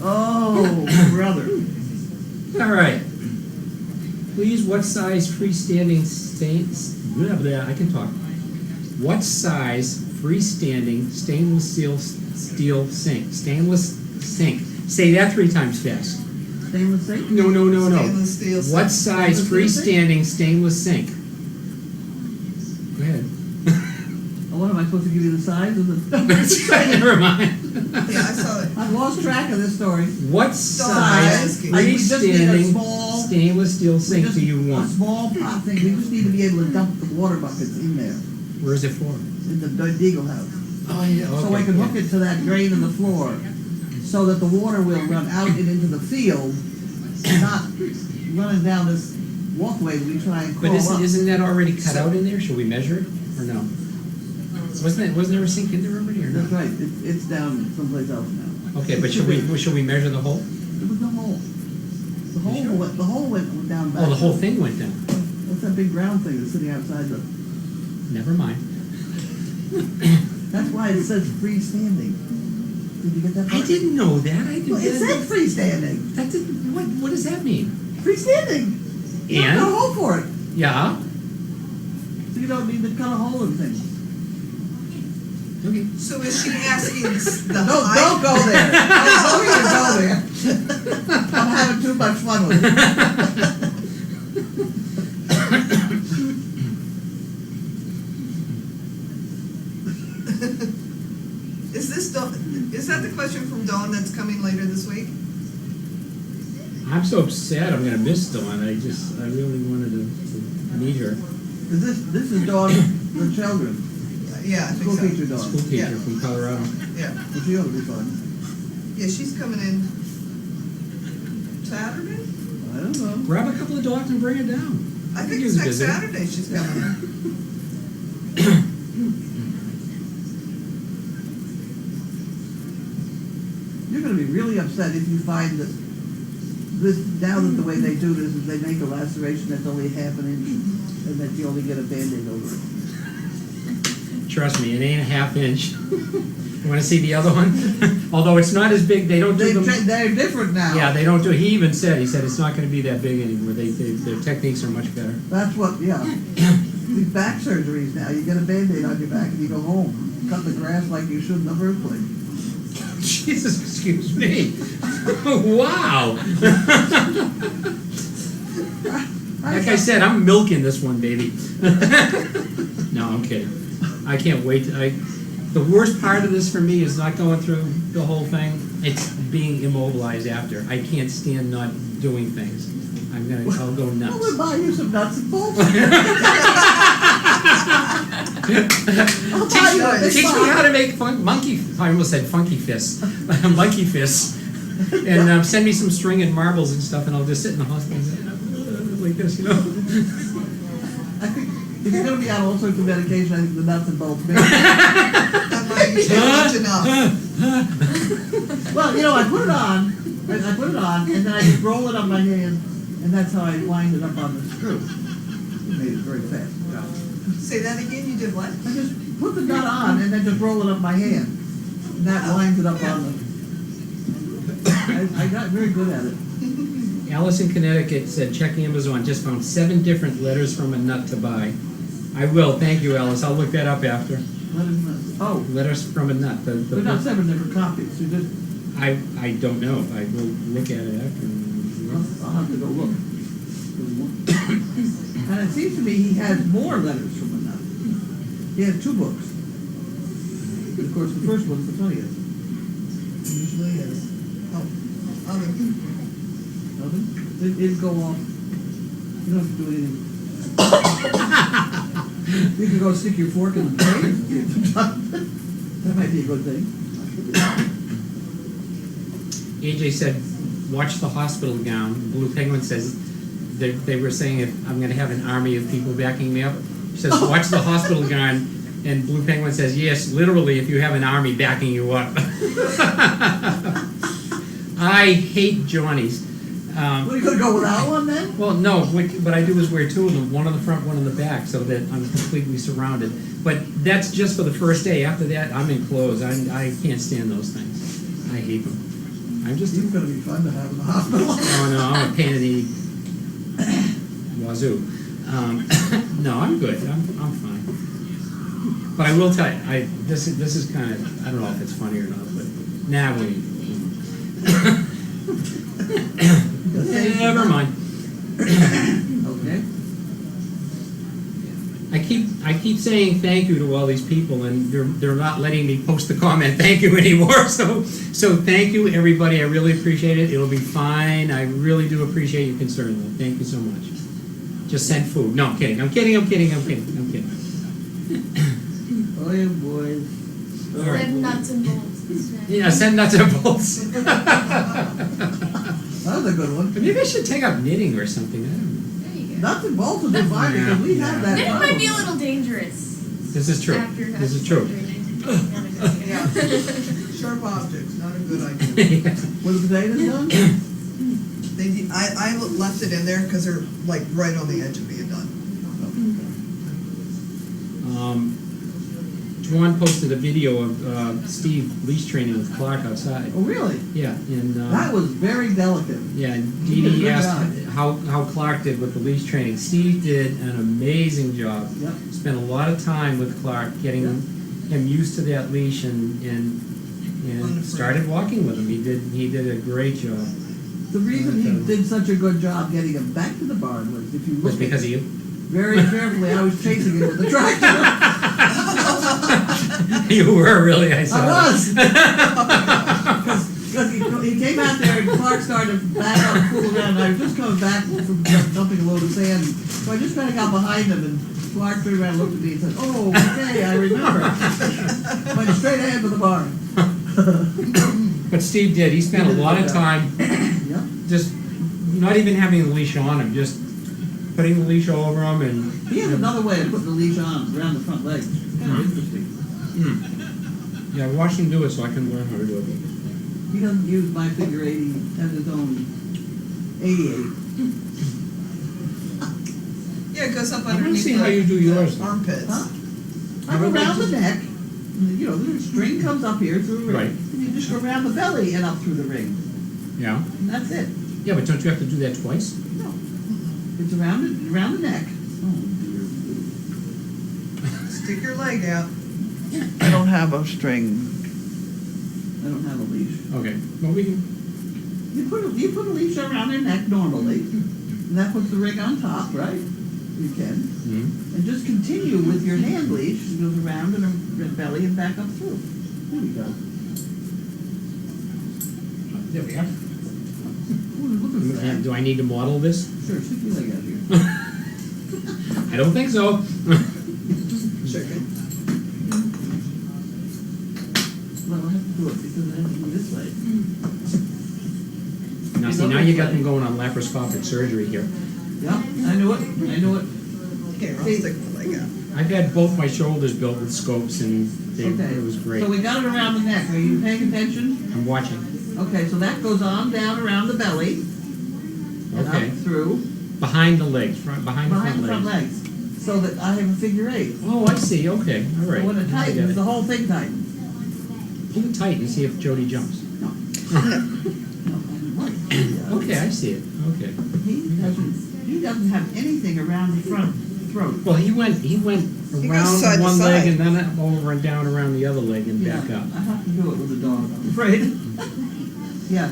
Oh, brother. All right. Please, what size freestanding I can talk. What size freestanding stainless steel sink? Stainless sink. Say that 3 times fast. Stainless sink? No. Stainless steel sink. What size Stainless steel freestanding stainless sink? Go ahead. Oh, what am I supposed to give you the size of the? Never mind. Yeah, I saw it. I've lost track of this story. What size asking. We just need a freestanding small- stainless steel sink Just do you A want? small pot thing. We just need to be able to dump the water buckets in there, Where is it for? in the Deagle house. Oh, yeah, okay. So I can hook it to that drain in the floor, so that the water will run out and into the field, and not running down this walkway that we try and But crawl up. isn't that already cut out in there? Should we measure it or no? Wasn't there a sink in there already or That's no? right, it's down someplace else now. Okay, but should we measure the hole? There was no hole. The hole went down back. Oh, the whole thing went down. What's that big brown thing that's sitting outside the, Never mind. that's why it says freestanding. Did you get that part? I didn't know that. Well, it said freestanding. That didn't. What does that mean? Freestanding. You don't got a And hole for it, yeah. so you don't need to cut a hole in things. Okay. So is she asking the Don't height? go there. Don't even go there. I'm having too much fun with it. Is that the question from Dawn that's coming later this week? I'm so sad I'm gonna miss Dawn. I really wanted to meet her. This is Dawn, the children, Yeah, I think school so. teacher Dawn. School teacher from Colorado. Yeah, Well, she ought to be fun. yeah, she's coming in Saturday? I don't know. Grab a couple of dogs and bring her down. I could think use it's a next visit. Saturday she's coming. You're gonna be really upset if you find that this, now that the way they do this is they make a laceration that's only half an inch, and that you only get a Band-Aid over it. Trust me, it ain't a half inch. You want to see the other one? Although it's not as big, they don't do them. They're different now. Yeah, they don't do. He even said it's not going to be that big anymore. Their techniques are much better. That's what, yeah. These back surgeries now, you get a Band-Aid on your back and you go home. Cut the grass like you should in the first place. Jesus, excuse me. Wow. Like I said, I'm milking this one, baby. No, I'm kidding. I can't wait. The worst part of this for me is not going through the whole thing. It's being immobilized after. I can't stand not doing things. I'll go Well, nuts. we'll buy you some nuts and bolts. I'll buy you a big Teach me box. how to make monkey. I almost said funky fists, monkey fists, and send me some string and marbles and stuff, and I'll just sit in the hospital like this, you know. I think if you're gonna be on all sorts of medication, I think the nuts and bolts. Maybe. That might be too much enough. Well, you know, I put it on, I put it on, and then I just roll it on my hand, and that's how I wind it up on the screw. You made it very fast. Say that again, you did what? I just put the nut on, and then just roll it up my hand, and that winds it up on the. I got very good at it. Alice in Connecticut said, check Amazon, just found 7 different letters from a nut to buy. I will, thank you, Alice. I'll look that up after. Oh, Letters from a nut. they're not 7 different copies. You just, I don't know. I will look at it after. I'll have to go look. And it seems to me he has more letters from a nut. He has 2 books. Of course, the first one's the funniest. Usually is. Oh, oven. Nothing? It'll go off. You don't have to do anything. You can go stick your fork in the plate. That might be a good thing. AJ said, watch the hospital gown. Blue Penguin says, they were saying if I'm going to have an army of people backing me up. She says, watch the hospital gown. And Blue Penguin says, yes, literally, if you have an army backing you up. I hate Johnny's. Well, you gonna go without one then? Well, no, what I do is wear 2 of them, one on the front, one on the back, so that I'm completely surrounded. But that's just for the first day. After that, I'm in clothes. I can't stand those things. I hate them. I'm just... It's gonna be fun to have in the hospital. Oh, no, I'm a pain in the wazoo. No, I'm good. I'm fine. But I will tell you, this is kind of, I don't know if it's funny or not, but now never mind. Okay. I keep saying thank you to all these people, and they're not letting me post the comment thank you anymore. So thank you, everybody. I really appreciate it. It'll be fine. I really do appreciate your concern, though. Thank you so much. Just send food. No, I'm kidding. I'm kidding. Oh, yeah, boys. All right. Send nuts and bolts. Yeah, send nuts and bolts. That was a good one. Maybe I should take up knitting or something. I don't know. There you go. Nuts and bolts would be fine because we have that. It might problem. be a little dangerous. This is true. After This is true. Yeah. Sharp objects, not a good idea. Were the potatoes done? I left it in there because they're like right on the edge of being done. Juan posted a video of Steve leash training with Clark outside. Oh, really? Yeah, and That was very delicate. yeah, and He did a Dee Dee good asked how Clark did with the leash training. Steve did an amazing job. Yep. Spent a lot of time with Clark getting him used to that leash and Wonderful. started walking with him. He did a great job. The reason he did such a good job getting him back to the barn was if you Was look because of you? very carefully, I was chasing him with the tractor. You were really, I saw. I was. Because he came out there and Clark started to back up and fool around. And I was just coming back from dumping a load of sand. So I just kind of got behind him and Clark turned around and looked at me and said, "Oh, okay, I remember." Went straight ahead to the barn. But Steve did. He spent a lot of time Yep. just not even having the leash on him, just putting the leash over him and. He has another way of putting the leash on around the front legs. Kind of interesting. Yeah, I watched him do it so I can learn how to do it. He doesn't use my figure 8, he has his own 88. Yeah, it goes up I wanna underneath see how you do yours. armpits. Huh? I Up would like around to- the neck, you know, the string comes up here through the ring. Right. And you just go around the belly and up through the ring. Yeah. And that's it. Yeah, but don't you have to do that twice? No. It's around the neck. Oh, dear. Stick your leg out. I don't have a string. I don't have a leash. Okay, well, we can, You put a leash around their neck normally, and that puts the rig on top, right? You can. mhm. And just continue with your hand leash, it goes around in her belly and back up through. There you go. There we are. Ooh, look at that. Do I need to model this? Sure, stick your leg out here. I don't think so. Second. Well, I have to do it because I have to go this way. Now, see, now you got them going on laparoscopic surgery here. Yeah, I knew it, Here, I'll stick my leg out. I've had both my shoulders built with scopes and Okay. it was great. So we got it around the neck, are you paying attention? I'm watching. Okay, so that goes on down around the belly. And Okay. up through, Behind the legs, behind the behind the front legs. legs. So that I have a figure eight. Oh, I see, okay, all right. So when it Now I get tightens, it. the whole thing tightens. Pull it tight and see if Jody jumps. No. No, right. Okay, I see it, okay. He doesn't have anything around the front throat. Well, he went goes around side to one leg side. and then over and down around the other leg and back Yeah, up. I have to do it with a dog, I'm afraid. Yeah.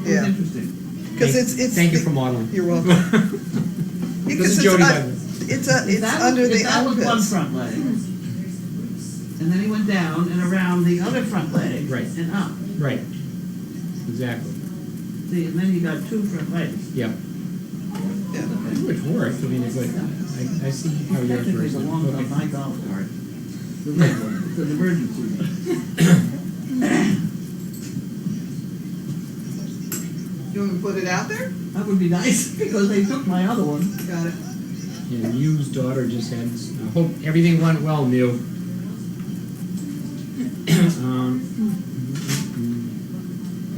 It's Yeah. interesting. Because it's. Thank you for modeling. You're welcome. This Because is it's Jody un- Douglas. It's If that was- under if the that was one armpits. front leg, and then he went down and around the other front leg. Right. And up. Right, exactly, See, and then you got two front legs. yeah. Yeah. Which worked, I mean, it's like, I see how yours Technically works. belongs on Okay. my golf cart. The red one, it's an emergency. You want me to put it out there? That would be nice, because they took my other one. Got it. Yeah, Mew's daughter just had, I hope everything went well, Mew.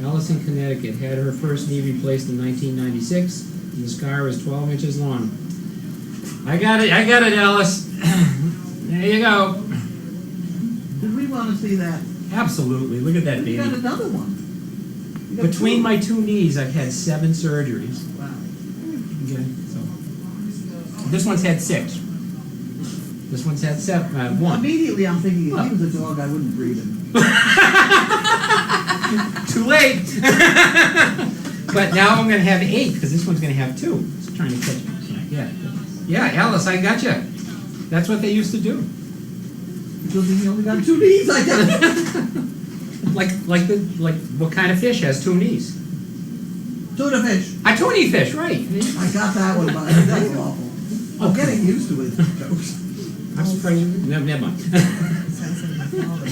Alice in Connecticut had her first knee replaced in 1996, and the scar is 12 inches long. I got it, Alice. There you go. Did we want to see that? Absolutely, look at that You got baby. another one. You got Between two. my two knees, I've had 7 surgeries. Wow. Okay, so. This one's had 6. This one's had 1. Immediately I'm thinking, if he was a dog, I wouldn't breed him. Too late. But now I'm gonna have 8, because this one's gonna have 2. It's trying to catch me. Yeah. Yeah, Alice, I got you. That's what they used to do. Because he only got 2 knees, I guess. Like what kind of fish has 2 knees? Tuna fish. A tuna fish, right. I got that one, but that was awful. I'm getting used to his jokes. I'm surprised you, never mind. Sounds like my father.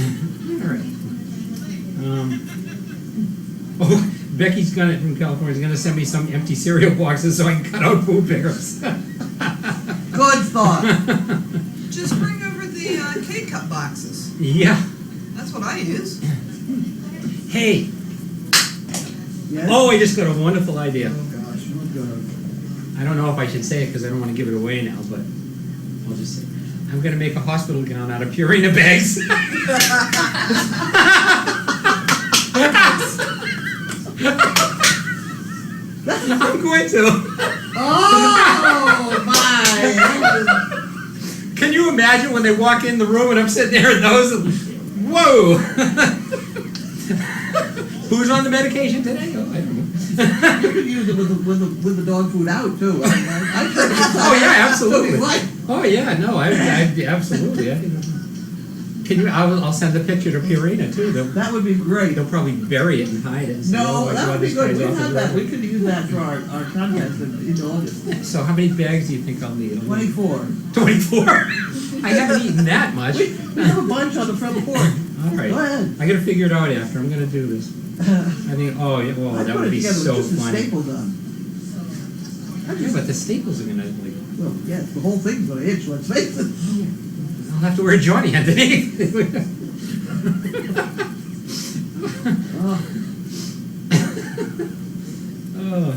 All right. Oh, Becky's gonna, from California, is gonna send me some empty cereal boxes so I can cut out food pickers. Good thought. Just bring over the K-cup boxes. Yeah. That's what I use. Hey. Yes? Oh, I just got a wonderful idea. Oh, gosh. Oh, God. I don't know if I should say it because I don't want to give it away now, but I'll just say, I'm gonna make a hospital gown out of Purina bags. I'm going to. Oh, my. Can you imagine when they walk in the room and I'm sitting there and those, whoa! Who's on the medication today? Oh, I don't know. You could use it with the dog food out, too. I could Oh, yeah, absolutely. Right. Oh, yeah, no, I absolutely. I think, can you, I'll send a picture to Purina too. That would be great. They'll probably bury it and hide it. And say, No, oh my that God, would be this good. guy's We off have the that. road. We could use that for our contest in August. So how many bags do you think I'll need? 24. 24? I haven't eaten that much. We have a bunch on the front porch. All right. Go ahead. I gotta figure it out after. I'm gonna do this. I think, oh, yeah, well, I that put would it be together so with just the funny. staples on. Yeah, but the staples are gonna, like, Well, yes, the whole thing's gonna itch, let's face it. I'll have to wear Johnny underneath. Oh, Oh.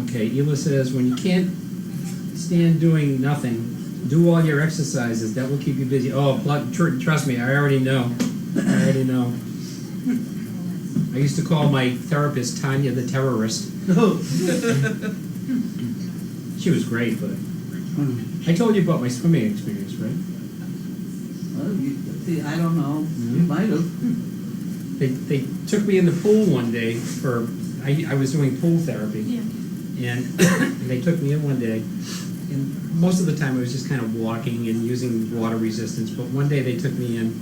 Okay, Ela says, when you can't stand doing nothing, do all your exercises. That will keep you busy. Oh, trust me, I already know. I already know. I used to call my therapist Tanya the terrorist. no. She was great, but I told you about my swimming experience, right? See, I don't know, you might have. They took me in the pool one day for, I was doing pool therapy. Yeah. And they took me in one day, and most of the time I was just kind of walking and using water resistance, but one day they took me in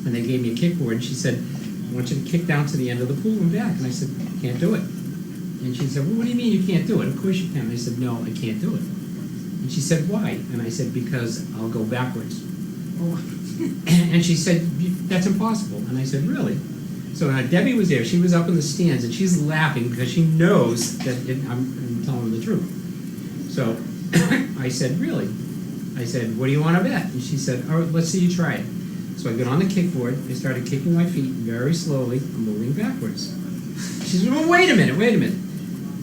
and they gave me a kickboard, and she said, I want you to kick down to the end of the pool and back. And I said, can't do it. And she said, well, what do you mean you can't do it? Of course you can. And I said, no, I can't do it. And she said, why? And I said, because I'll go backwards. And she said, that's impossible. And I said, really? So Debbie was there. She was up in the stands, and she's laughing because she knows that I'm telling her the truth. So I said, really? I said, what do you want to bet? And she said, all right, let's see you try it. So I got on the kickboard. I started kicking my feet very slowly. I'm moving backwards. She said, well, wait a minute.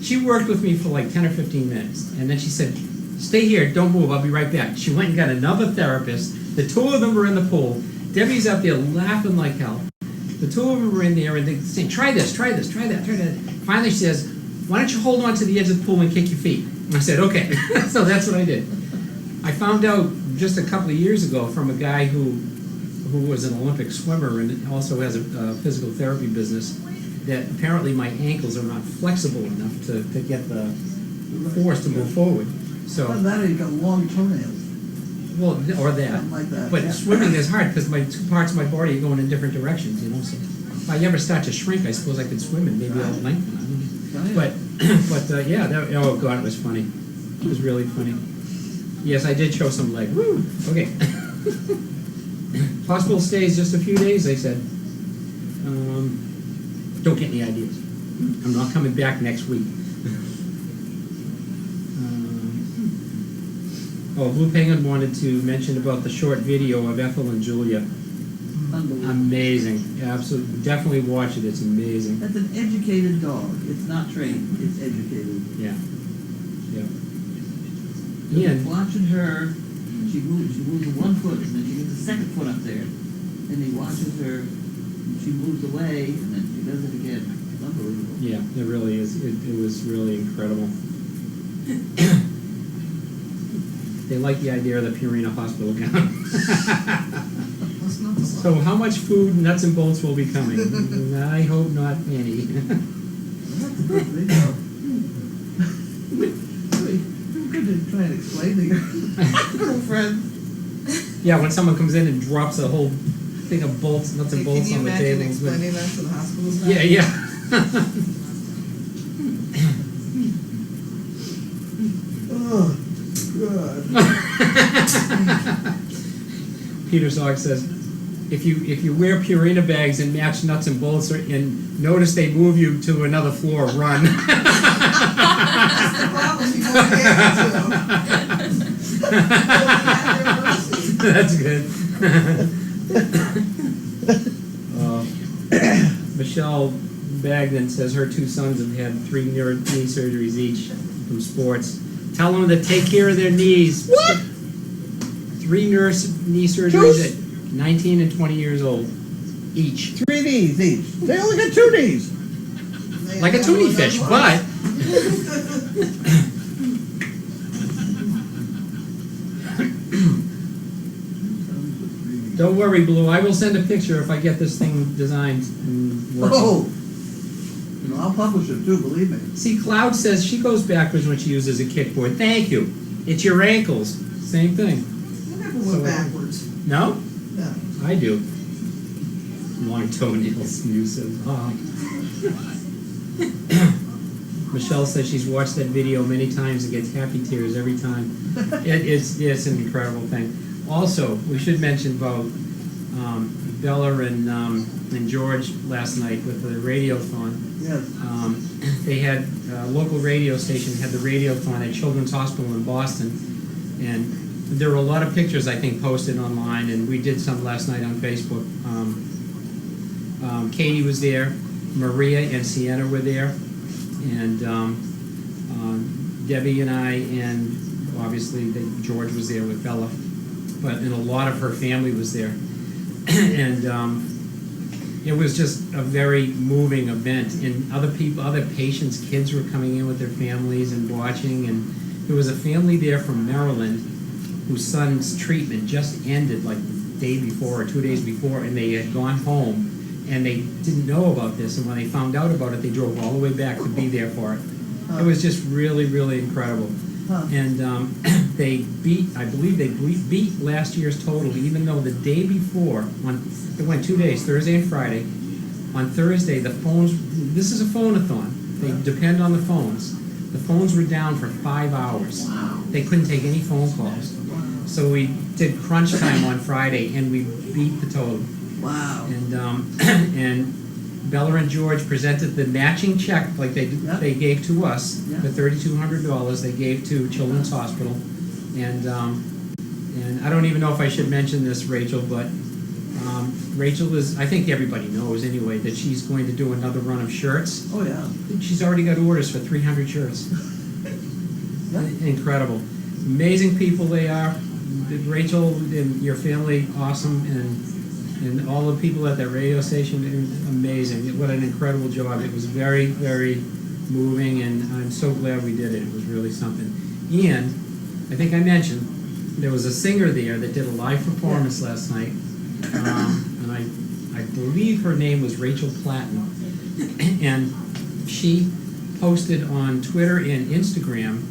She worked with me for like 10 or 15 minutes. And then she said, stay here, don't move, I'll be right back. She went and got another therapist. The two of them were in the pool. Debbie's up there laughing like hell. The two of them were in there and they saying, try this, try that. Finally she says, why don't you hold on to the edge of the pool and kick your feet? And I said, okay. So that's what I did. I found out just a couple of years ago from a guy who was an Olympic swimmer and also has a physical therapy business, that apparently my ankles are not flexible enough to get the force to move forward. So, Well, that ain't got long toenails, well, or that. something like that. But yeah. swimming is hard because my two parts of my body are going in different directions, you know. So if I ever start to shrink, I suppose I could swim and maybe I'll lengthen. I don't know. But yeah, oh God, it was funny. It was really funny. Yes, I did show some leg. Woo! Okay. Hospital stays just a few days, they said. Don't get any ideas. I'm not coming back next week. Blue Penguin wanted to mention about the short video of Ethel and Julia. Unbelievable. Amazing. Absolutely. Definitely watch it. It's amazing. That's an educated dog. It's not trained, it's educated. Yeah. Yeah. Just Ian. watching her, she moves with one foot, and then she gets the second foot up there, and he watches her, and she moves away, and then she does it again. It's unbelievable. Yeah, it really is. It was really incredible. They like the idea of the Purina Hospital gown. That's not the So how much food, nuts and bolts will be coming? I hope not any. That's a good thing, though. I'm going to try and explain to your girlfriend. Yeah, when someone comes in and drops a whole thing of bolts, nuts and bolts on the Can you table. imagine explaining that to the hospital staff? Yeah, yeah. Oh, God. Peter Zog says, if you wear Purina bags and match nuts and bolts and notice they move you to another floor, run. That's the problem, you won't be able to. That's good. Michelle Bagden says her two sons have had 3 knee surgeries each from sports. Tell them to take care of their knees. What? 3 knee surgeries at 19 and 20 years old each. 3 knees each. They only got 2 knees. Like a toonie fish, but don't worry, Blue. I will send a picture if I get this thing designed and working. Oh. You know, I'll publish it too, believe me. See, Cloud says she goes backwards when she uses a kickboard. Thank you. It's your ankles. Same thing. I never went backwards. No? No. I do. Long toenails, you said. Michelle says she's watched that video many times and gets happy tears every time. It's an incredible thing. Also, we should mention about Bella and George last night with the radiothon. Yes. They had a local radio station had the radiothon at Children's Hospital in Boston, and there were a lot of pictures I think posted online, and we did some last night on Facebook. Katie was there, Maria and Sienna were there, and Debbie and I, and obviously George was there with Bella, and a lot of her family was there, and it was just a very moving event, and other patients' kids were coming in with their families and watching, and there was a family there from Maryland whose son's treatment just ended like day before or 2 days before, and they had gone home, and they didn't know about this, and when they found out about it, they drove all the way back to be there for it. It was just really, really incredible. Huh. And they beat, I believe they beat last year's total, even though the day before, it went 2 days, Thursday and Friday. On Thursday, the phones, this is a phone-a-thon. They depend on the phones. The phones were down for 5 hours. They couldn't take any phone calls. So we did crunch time on Friday, and we beat the total. Wow. And Bella and George presented the matching check like they Yeah. they gave to us, Yeah. the $3,200 they gave to Children's Hospital, and I don't even know if I should mention this, Rachel, but Rachel is, I think everybody knows anyway, that she's going to do another run of shirts. Oh, yeah. She's already got orders for 300 shirts. Yeah. Incredible, amazing people they are. Rachel and your family, awesome, and all the people at that radio station, amazing. What an incredible job. It was very, very moving, and I'm so glad we did it. It was really something. And I think I mentioned there was a singer there that did a live performance last night, and I believe her name was Rachel Platten, and she posted on Twitter and Instagram,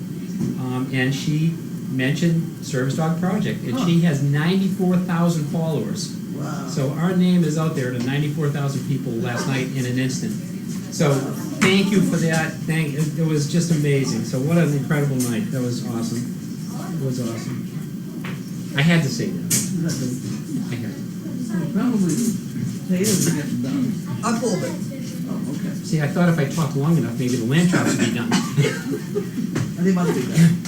and she mentioned Service Dog Project, and she has 94,000 followers. Wow. So our name is out there to 94,000 people last night in an instant. So thank you for that. It was just amazing. So what an incredible night. That was awesome. It was awesome. I had to say that. I had to. Probably potatoes are getting done. I pulled it. Oh, okay. See, I thought if I talked long enough, maybe the lamb chops would be done. And they must be done.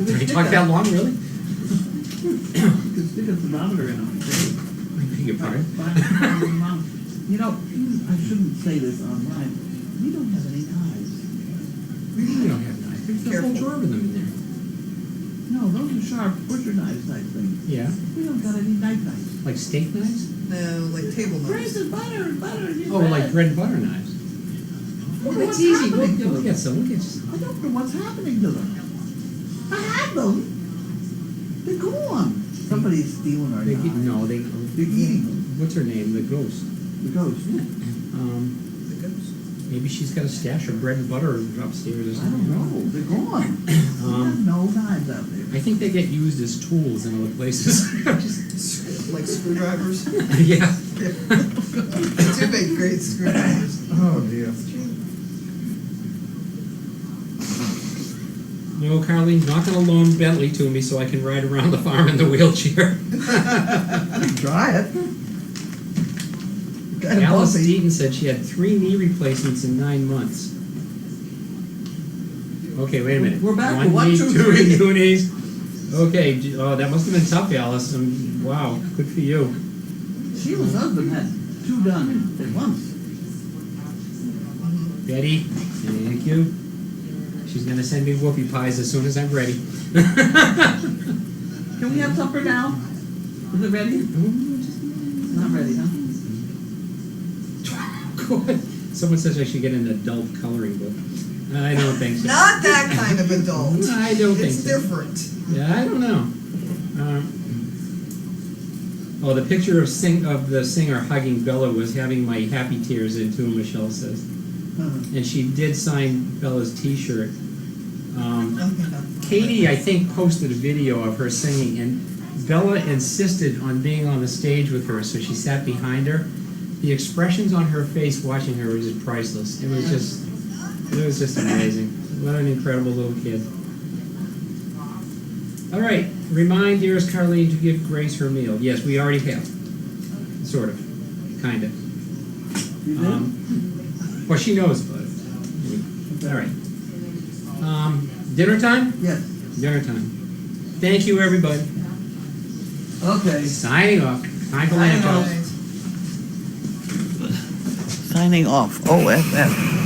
Did you talk that long, really? You can stick a thermometer in them. I beg your pardon. You know, I shouldn't say this online. We don't have any knives. We really don't have knives. There's a whole Careful. drawer of them in there. No, those are sharp butcher knives type things. Yeah. We don't got any knife knives. Like steak knives? No, like table Bread knives. and butter and butter. And Oh, like bread and butter knives. Look Oh, it's easy. We'll get some. We'll get some. I don't know what's happening to them. I had them. They're gone. Somebody's stealing our knives. No, They're eating them. What's her name? The ghost. The ghost. Maybe she's got a stash of bread and butter upstairs or I something. don't know. They're gone. We have no knives out there. I think they get used as tools in other places. Like screwdrivers. Yeah. Two big great screwdrivers. Oh dear. No, Carlene's not gonna loan Bentley to me so I can ride around the farm in the wheelchair. Try it. Kinda Alice bumpy. Deaton said she had 3 knee replacements in 9 months. Okay, wait a minute. We're back to 1, knee, 2, 2 3. knees. Okay, oh, that must have been tough, Alice. Wow, good for you. Sheila's husband had 2 done at once. Betty, thank you. She's gonna send me whoopie pies as soon as I'm ready. Can we have supper now? Is it ready? Not ready, huh? Good. Someone says I should get an adult coloring book. I don't think so. Not that kind of adult. I don't think It's so. different. Yeah, I don't know. Oh, the picture of the singer hugging Bella was having my happy tears in too, Michelle says. And she did sign Bella's T-shirt. Katie, I think, posted a video of her singing, and Bella insisted on being on the stage with her, so she sat behind her. The expressions on her face watching her were just priceless. It was just amazing. What an incredible little kid. All right, remind dearest Carlene to give Grace her meal. Yes, we already have. Sort of. Kind of. You did? Well, she knows about it. All right. Dinner time? Yes. Dinner time. Thank you, everybody. Okay. Signing off. Time for lamb Signing off. chops. Signing off. OFF.